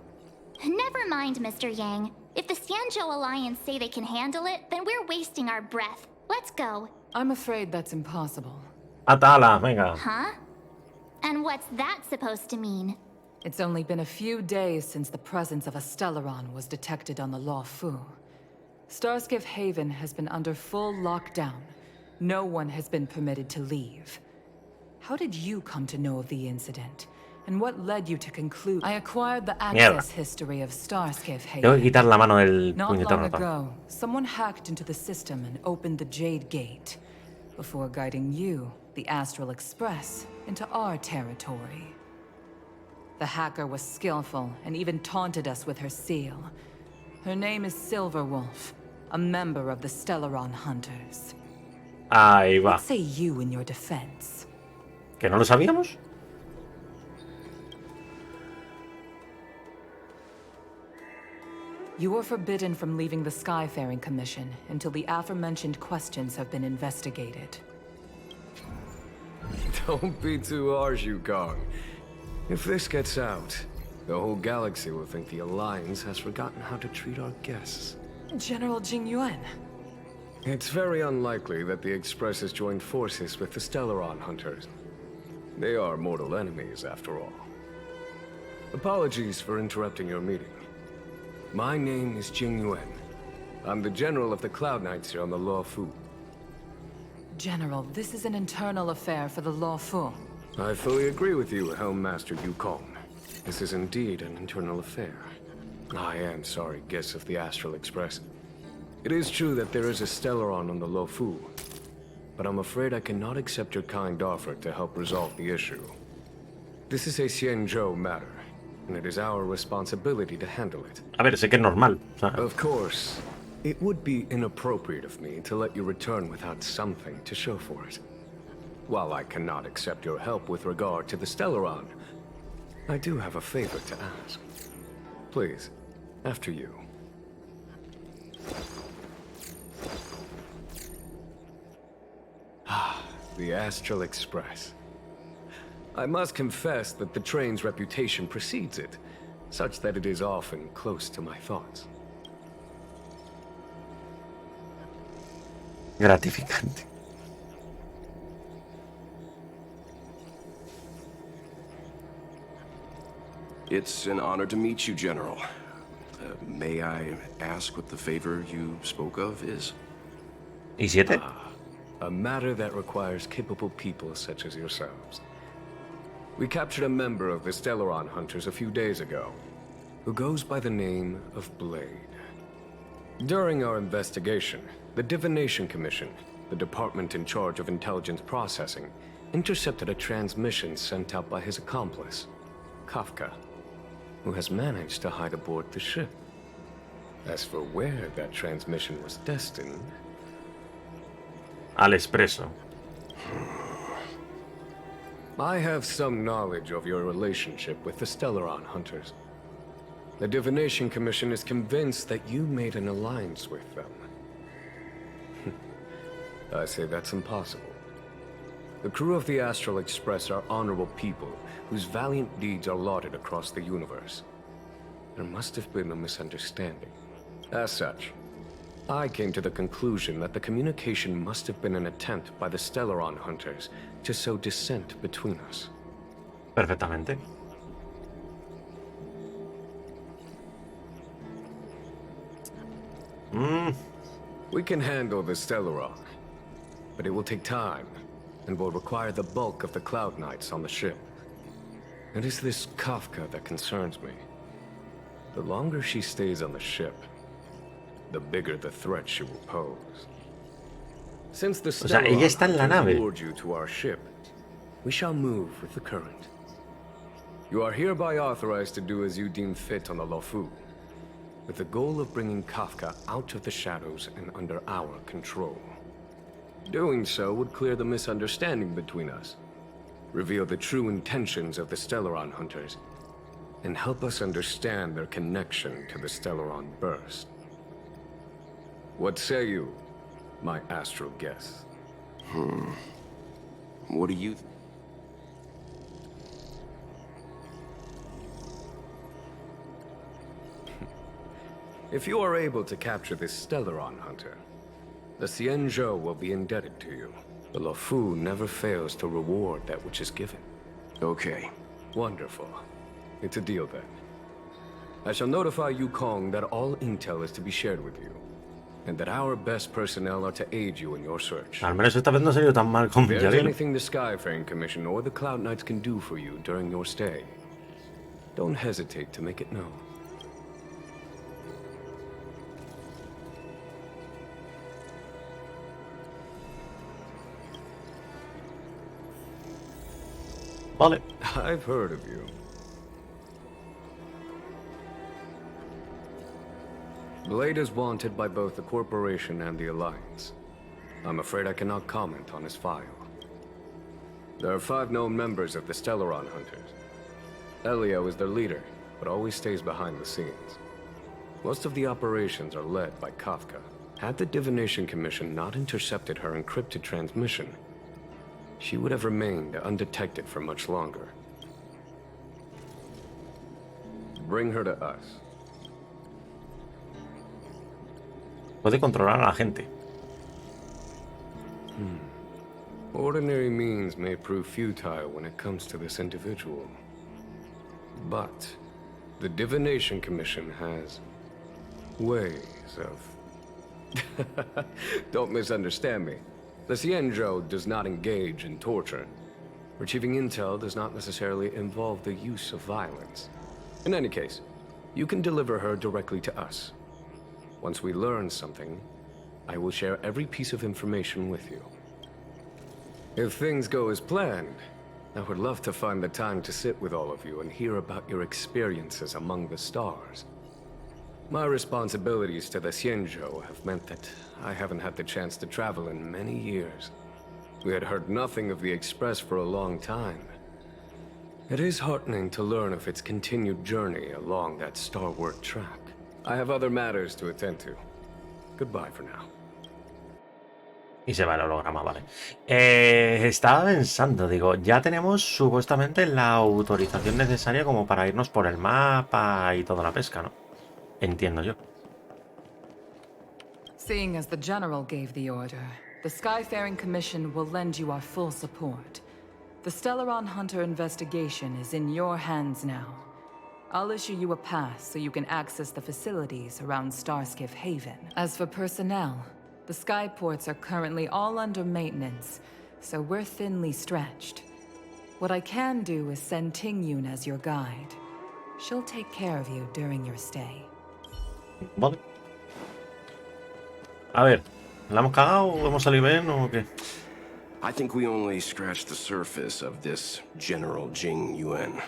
Never mind, Mr. Yang. If the Xianzhou Alliance say they can handle it, then we're wasting our breath. Let's go. I'm afraid that's impossible. Atala, venga. Huh? And what's that supposed to mean? It's only been a few days since the presence of a Stellaron was detected on the Luofu. Starskiff Haven has been under full lockdown. No one has been permitted to leave. How did you come to know of the incident? And what led you to conclude? I acquired the access history of Starskiff Tengo que quitar la mano del Not puñetero long ratón. ago, someone hacked into the system and opened the Jade Gate, before guiding you, the Astral Express, into our territory. The hacker was skillful and even taunted us with her seal. Her name is Silverwolf, a member of the Stellaron Hunters. Ahí va. What say you in your defense? ¿Que no lo sabíamos? You are forbidden from leaving the Skyfaring Commission until the aforementioned questions have been investigated. Don't be too harsh, Yukong. If this gets out, the whole galaxy will think the Alliance has forgotten how to treat our guests. General Jingyuan. It's very unlikely that the Express has joined forces with the Stellaron Hunters. They are mortal enemies, after all. Apologies for interrupting your meeting. My name is Jingyuan. I'm the General of the Cloud Knights here on the Luofu. General, this is an internal affair for the Luofu. I fully agree with you, Helm Master Yukong. This is indeed an internal affair. I am sorry, guests of the Astral Express. It is true that there is a Stellaron on the Luofu, but I'm afraid I cannot accept your kind offer to help resolve the issue. This is a Xianzhou matter, and it is our responsibility to handle it. A ver, sé que es normal. Of course, it would be inappropriate of me to let you return without something to show for it. While I cannot accept your help with regard to the Stellaron, I do have a favor to ask. Please, after you. The Astral Express. I must confess that the train's reputation precedes it, such that it is often close to my thoughts. Gratificante. It's an honor to meet you, General. May I ask what the favor you spoke of is? ¿Y 7? A matter that requires capable people such as yourselves. We captured a member of the Stellaron Hunters a few days ago, who goes by the name of Blade. During our investigation, the Divination Commission, the department in charge of intelligence processing, intercepted a transmission sent out by his accomplice, Kafka, who has managed to hide aboard the ship. As for where that transmission was destined... Al Espresso. I have some knowledge of your relationship with the Stellaron Hunters. The Divination Commission is convinced that you made an alliance with them. I say that's impossible. The crew of the Astral Express are honorable people whose valiant deeds are lauded across the universe. There must have been a misunderstanding. As such, I came to the conclusion that the communication must have been an attempt by the Stellaron Hunters to sow dissent between us. Perfectamente. We can handle the Stellaron, but it will take time and will require the bulk of the Cloud Knights on the ship. It is this Kafka that concerns me. The longer she stays on the ship, the bigger the threat she will pose. Since the Stellaron lured you to our ship, we shall move with the current. You are hereby authorized to do as you deem fit on the Luofu, with the goal of bringing Kafka out of the shadows and under our control. Doing so would clear the misunderstanding between us, reveal the true intentions of the Stellaron Hunters, and help us understand their connection to the Stellaron Burst. What say you, my astral guests? What do you... If you are able to capture this Stellaron Hunter, the Xianzhou will be indebted to you. The Luofu never fails to reward that which is given. Okay. Wonderful. It's a deal then. I shall notify Yukong that all intel is to be shared with you. and that our best personnel are to aid you in your search. Al menos esta vez no se ha ido tan mal con If there's Villarreal. anything the Skyfaring Commission or the Cloud Knights can do for you during your stay, don't hesitate to make it known. Vale. I've heard of you. Blade is wanted by both the Corporation and the Alliance. I'm afraid I cannot comment on his file. There are 5 known members of the Stellaron Hunters. Elio is their leader, but always stays behind the scenes. Most of the operations are led by Kafka. Had the Divination Commission not intercepted her encrypted transmission, she would have remained undetected for much longer. Bring her to us. Puede controlar a la gente. Ordinary means may prove futile when it comes to this individual. But the Divination Commission has ways of... Don't misunderstand me. The Xianzhou does not engage in torture. Retrieving intel does not necessarily involve the use of violence. In any case, you can deliver her directly to us. Once we learn something, I will share every piece of information with you. If things go as planned, I would love to find the time to sit with all of you and hear about your experiences among the stars. My responsibilities to the Xianzhou have meant that I haven't had the chance to travel in many years. We had heard nothing of the Express for a long time. It is heartening to learn of its continued journey along that starward track. I have other matters to attend to. Goodbye for now. Y se va el holograma, vale. Estaba pensando, digo, ya tenemos supuestamente la autorización necesaria como para irnos por el mapa y toda la pesca, ¿no? Entiendo yo. Seeing as the General gave the order, the Skyfaring Commission will lend you our full support. The Stellaron Hunter investigation is in your hands now. I'll issue you a pass so you can access the facilities around Starskiff Haven. As for personnel, the skyports are currently all under maintenance, so we're thinly stretched. What I can do is send Tingyun as your guide. She'll take care of you during your stay. Vale. A ver, ¿la hemos cagado o hemos salido bien o qué? I think we only scratched the surface of this General Jing Yuan.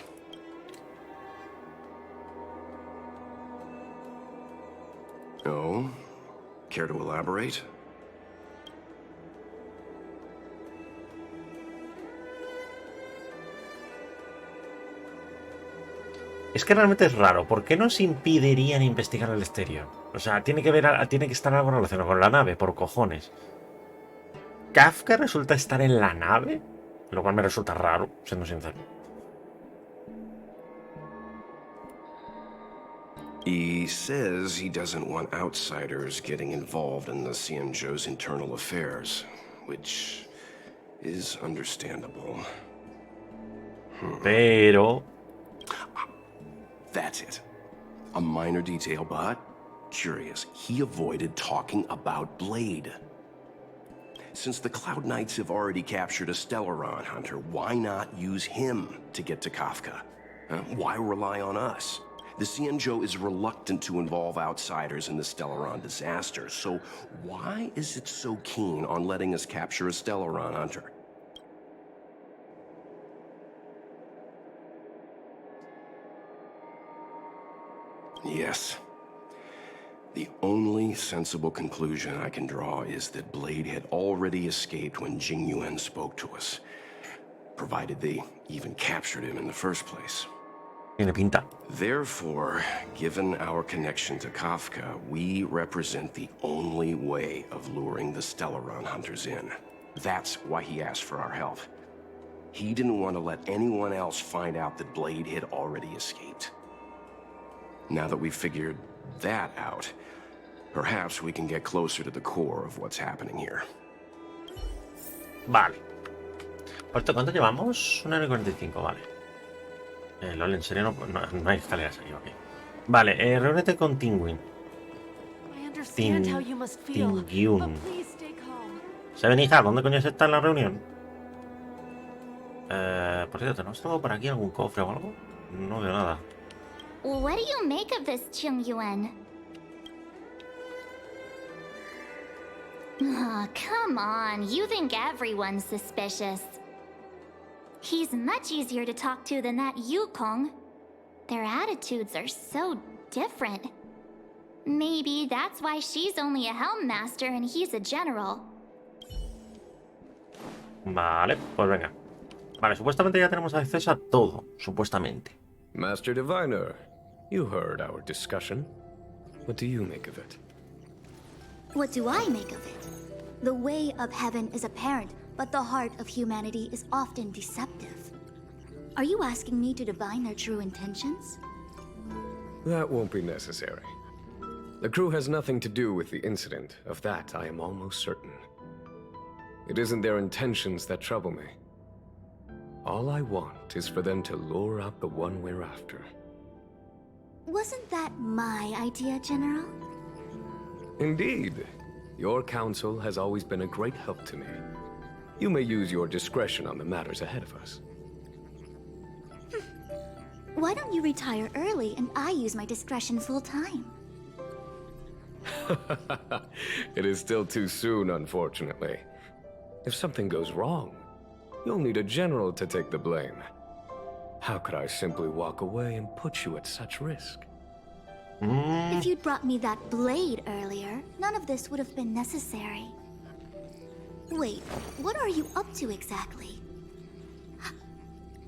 Oh? Care to elaborate? Es que realmente es raro. ¿Por qué nos impedirían investigar el exterior? O sea, tiene que estar algo relacionado con la nave, por cojones. Kafka resulta estar en la nave, lo cual me resulta raro, siendo sincero. He says he doesn't want outsiders getting involved in the Xianzhou's internal affairs, which is understandable. Pero... That's it. A minor detail, but curious. He avoided talking about Blade. Since the Cloud Knights have already captured a Stellaron Hunter, why not use him to get to Kafka? Why rely on us? The Xianzhou is reluctant to involve outsiders in the Stellaron disaster, so why is it so keen on letting us capture a Stellaron Hunter? Yes. The only sensible conclusion I can draw is that Blade had already escaped when Jing Yuan spoke to us, provided they even captured him in the first place. Tiene pinta. Therefore, given our connection to Kafka, we represent the only way of luring the Stellaron Hunters in. That's why he asked for our help. He didn't want to let anyone else find out that Blade had already escaped. Now that we've figured that out, perhaps we can get closer to the core of what's happening here. Vale. ¿Cuánto llevamos? 1:45, vale. LOL, en serio no hay escaleras ahí, ok. Vale, reúnete con Tingyun. Ting Yun. Seven-hija, ¿dónde coño está en la reunión? Por cierto, ¿no tengo por aquí algún cofre o algo? No veo nada. What do you make of this, Chung Yuan? Oh, come on. You think everyone's suspicious. He's much easier to talk to than that Yukong. Their attitudes are so different. Maybe that's why she's only a Helm Master and he's a General. Vale, pues venga. Vale, supuestamente ya tenemos acceso a todo. Supuestamente. Master Diviner, you heard our discussion. What do you make of it? What do I make of it? The way of heaven is apparent, but the heart of humanity is often deceptive. Are you asking me to divine their true intentions? That won't be necessary. The crew has nothing to do with the incident. Of that, I am almost certain. It isn't their intentions that trouble me. All I want is for them to lure out the one we're after. Wasn't that my idea, General? Indeed. Your counsel has always been a great help to me. You may use your discretion on the matters ahead of us. Why don't you retire early and I use my discretion full time? It is still too soon, unfortunately. If something goes wrong, you'll need a general to take the blame. How could I simply walk away and put you at such risk? If you'd brought me that blade earlier, none of this would have been necessary. Wait, what are you up to exactly?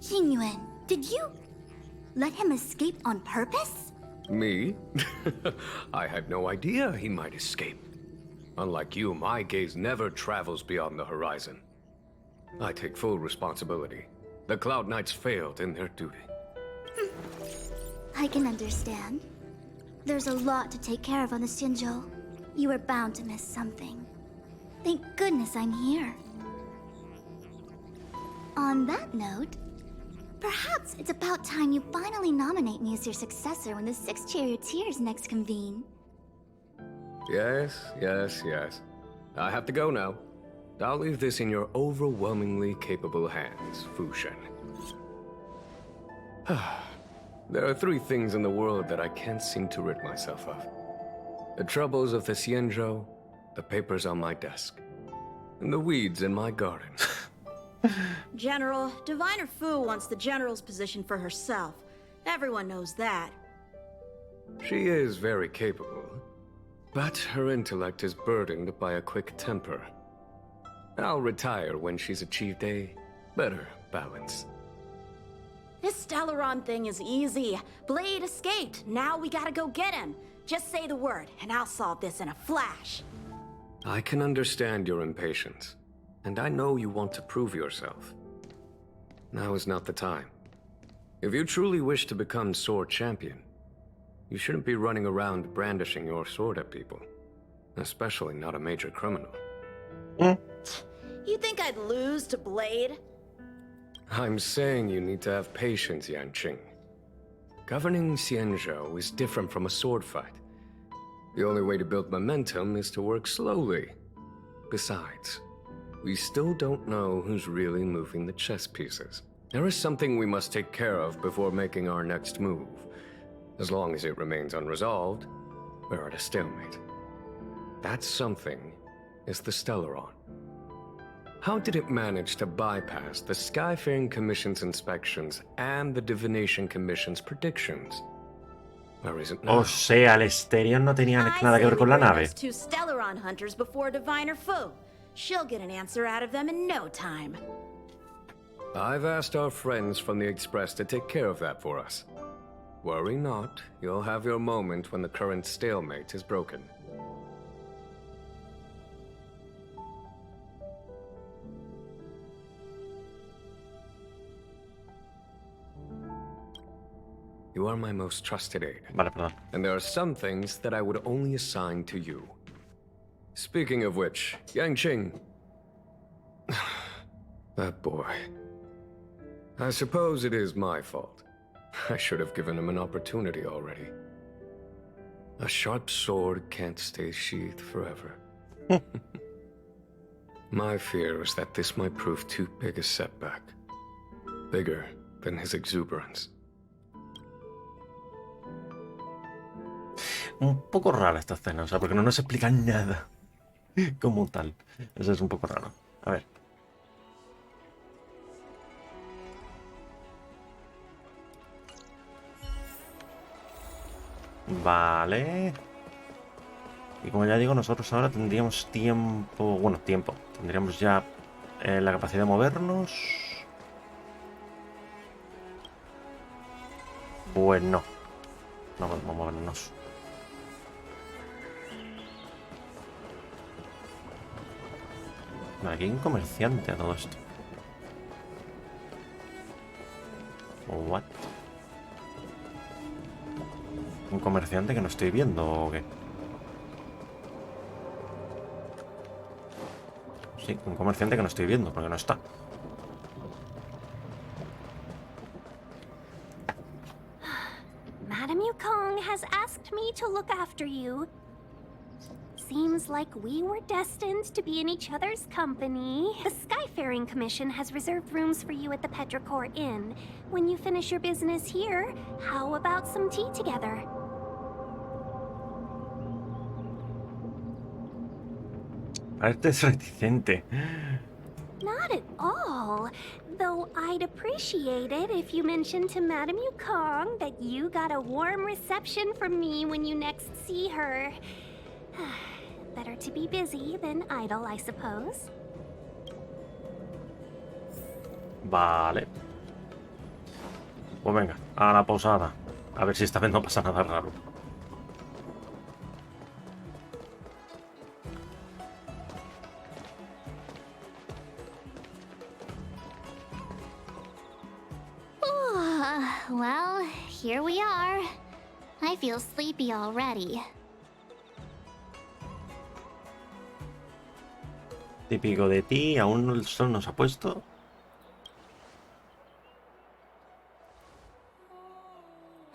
Xingyuan, did you let him escape on purpose? Me? I had no idea he might escape. Unlike you, my gaze never travels beyond the horizon. I take full responsibility. The Cloud Knights failed in their duty. I can understand. There's a lot to take care of on the Xianzhou. You were bound to miss something. Thank goodness I'm here. On that note, perhaps it's about time you finally nominate me as your successor when the 6 charioteers next convene. Yes. I have to go now. I'll leave this in your overwhelmingly capable hands, Fu Shen. There are 3 things in the world that I can't seem to rid myself of. The troubles of the Xianzhou, the papers on my desk, and the weeds in my garden. General, Diviner Fu wants the General's position for herself. Everyone knows that. She is very capable, but her intellect is burdened by a quick temper. I'll retire when she's achieved a better balance. This Stellaron thing is easy. Blade escaped. Now we gotta go get him. Just say the word, and I'll solve this in a flash. I can understand your impatience, and I know you want to prove yourself. Now is not the time. If you truly wish to become Sword Champion, you shouldn't be running around brandishing your sword at people. Especially not a major criminal. You think I'd lose to Blade? I'm saying you need to have patience, Yanqing. Governing Xianzhou is different from a sword fight. The only way to build momentum is to work slowly. Besides, we still don't know who's really moving the chess pieces. There is something we must take care of before making our next move. As long as it remains unresolved, we're at a stalemate. That something is the Stellaron. How did it manage to bypass the Skyfaring Commission's inspections and the Divination Commission's predictions? Where is it now? O sea, el Esterion no tenía nada que ver con la nave. 2 Stellaron hunters before Diviner Fu. She'll get an answer out of them in no time. I've asked our friends from the Express to take care of that for us. Worry not, you'll have your moment when the current stalemate is broken. You are my most trusted aide. Vale, perdón. And there are some things that I would only assign to you. Speaking of which, Yanqing... That boy. I suppose it is my fault. I should have given him an opportunity already. A sharp sword can't stay sheathed forever. My fear is that this might prove too big a setback. Bigger than his exuberance. Un poco rara esta escena, o sea, porque no nos explican nada como tal. Eso es un poco raro. A ver. Vale. Y como ya digo, nosotros ahora tendríamos tiempo... Bueno, tiempo. Tendríamos ya la capacidad de movernos. Bueno. No podemos movernos. Vale, aquí hay un comerciante a todo esto. What? ¿Un comerciante que no estoy viendo o qué? Sí, un comerciante que no estoy viendo porque no está. Madame Yukong has asked me to look after you. Seems like we were destined to be in each other's company. The Skyfaring Commission has reserved rooms for you at the Petrichor Inn. When you finish your business here, how about some tea together? Pareces reticente. Not at all. Though I'd appreciate it if you mentioned to Madame Yukong that you got a warm reception from me when you next see her. Better to be busy than idle, I suppose. Vale. Pues venga, a la posada. A ver si esta vez no pasa nada raro. Well, here we are. I feel sleepy already. Típico de ti, aún el sol nos ha puesto.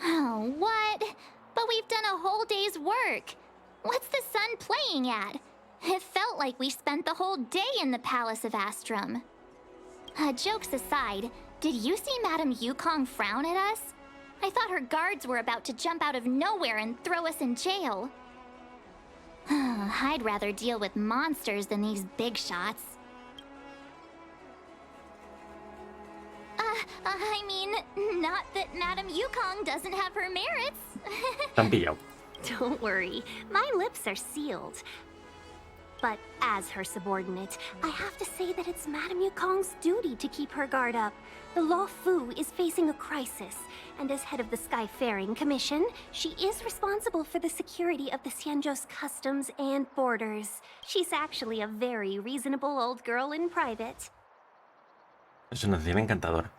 Oh, what? But we've done a whole day's work. What's the sun playing at? It felt like we spent the whole day in the Palace of Astrum. Jokes aside, did you see Madame Yukong frown at us? I thought her guards were about to jump out of nowhere and throw us in jail. I'd rather deal with monsters than these big shots. I mean, not that Madame Yukong doesn't have her merits. Tan pillado. Don't worry, my lips are sealed. But as her subordinate, I have to say that it's Madame Yukong's duty to keep her guard up. The Luofu is facing a crisis, and as head of the Skyfaring Commission, she is responsible for the security of the Xianzhou's customs and borders. She's actually a very reasonable old girl in private. Es una anciana encantadora.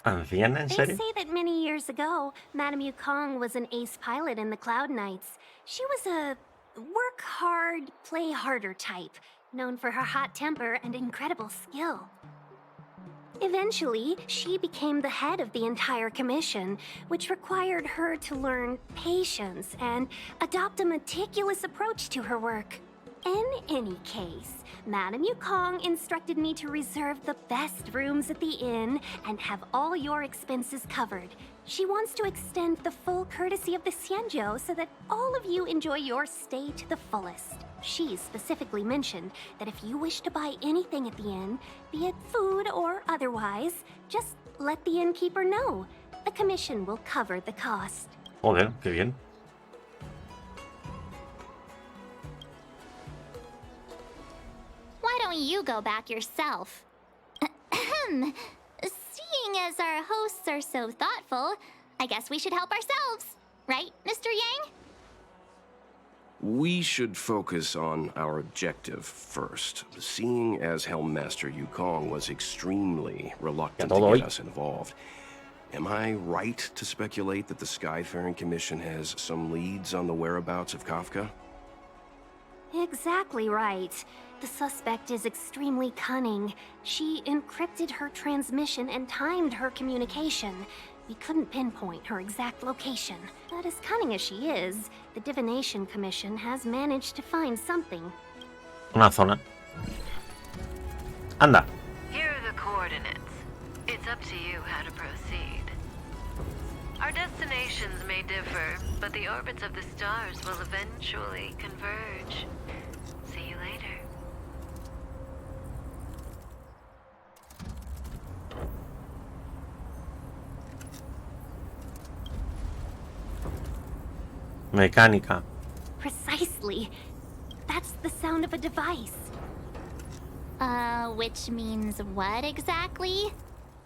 ¿Anciana, en serio? They say that many years ago, Madame Yukong was an ace pilot in the Cloud Knights. She was a work hard, play harder type, known for her hot temper and incredible skill. Eventually, she became the head of the entire commission, which required her to learn patience and adopt a meticulous approach to her work. In any case, Madame Yukong instructed me to reserve the best rooms at the inn and have all your expenses covered. She wants to extend the full courtesy of the Xianzhou so that all of you enjoy your stay to the fullest. She specifically mentioned that if you wish to buy anything at the inn, be it food or otherwise, just let the innkeeper know. The commission will cover the cost. Joder, qué bien. Why don't you go back yourself? Seeing as our hosts are so thoughtful, I guess we should help ourselves. Right, Mr. Yang? We should focus on our objective first. Seeing as Helmmaster Yukong was extremely reluctant to get us involved, am I right to speculate that the Skyfaring Commission has some leads on the whereabouts of Kafka? Exactly right. The suspect is extremely cunning. She encrypted her transmission and timed her communication. We couldn't pinpoint her exact location. But as cunning as she is, the Divination Commission has managed to find something. Una zona. Anda. Here are the coordinates. It's up to you how to proceed. Our destinations may differ, but the orbits of the stars will eventually converge. See you later. Mecánica. Precisely. That's the sound of a device. Which means what exactly?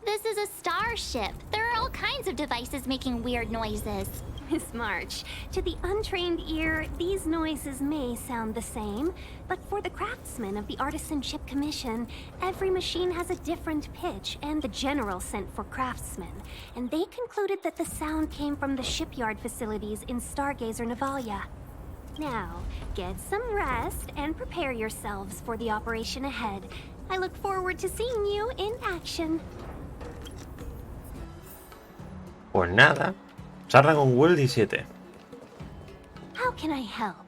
This is a starship. There are all kinds of devices making weird noises. Miss March, to the untrained ear, these noises may sound the same, but for the craftsmen of the Artisanship Commission, every machine has a different pitch and the general scent for craftsmen, and they concluded that the sound came from the shipyard facilities in Stargazer Navalia. Now, get some rest and prepare yourselves for the operation ahead. I look forward to seeing you in action. Pues nada. Charla con Will 17. How can I help?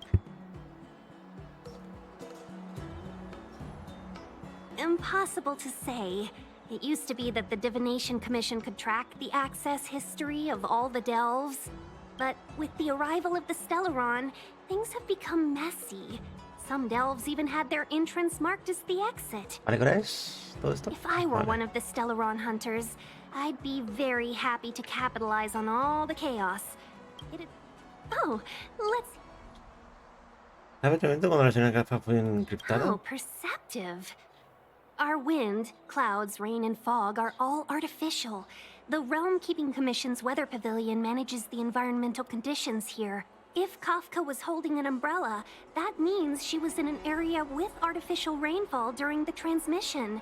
Impossible to say. It used to be that the Divination Commission could track the access history of all the delves. But with the arrival of the Stellaron, things have become messy. Some delves even had their entrance marked as the exit. ¿Vale, crees? ¿Todo esto? If I were one of the Stellaron hunters, I'd be very happy to capitalize on all the chaos. Oh, let's... ¿Sabes el momento cuando la señora Gafa fue encriptada? Oh, perceptive. Our wind, clouds, rain, and fog are all artificial. The Realm Keeping Commission's weather pavilion manages the environmental conditions here. If Kafka was holding an umbrella, that means she was in an area with artificial rainfall during the transmission.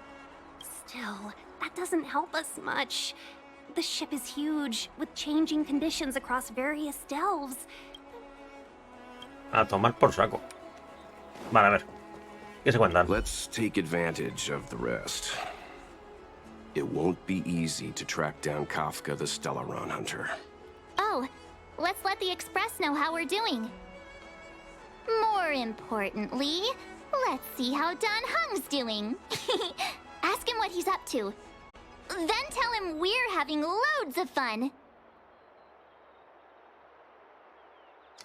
Still, that doesn't help us much. The ship is huge, with changing conditions across various delves. A tomar por saco. Vale, a ver. ¿Qué se cuentan? Let's take advantage of the rest. It won't be easy to track down Kafka the Stellaron Hunter. Oh, let's let the Express know how we're doing. More importantly, let's see how Don Hung's doing. Ask him what he's up to. Then tell him we're having loads of fun.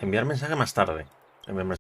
Enviar mensaje más tarde. Enviar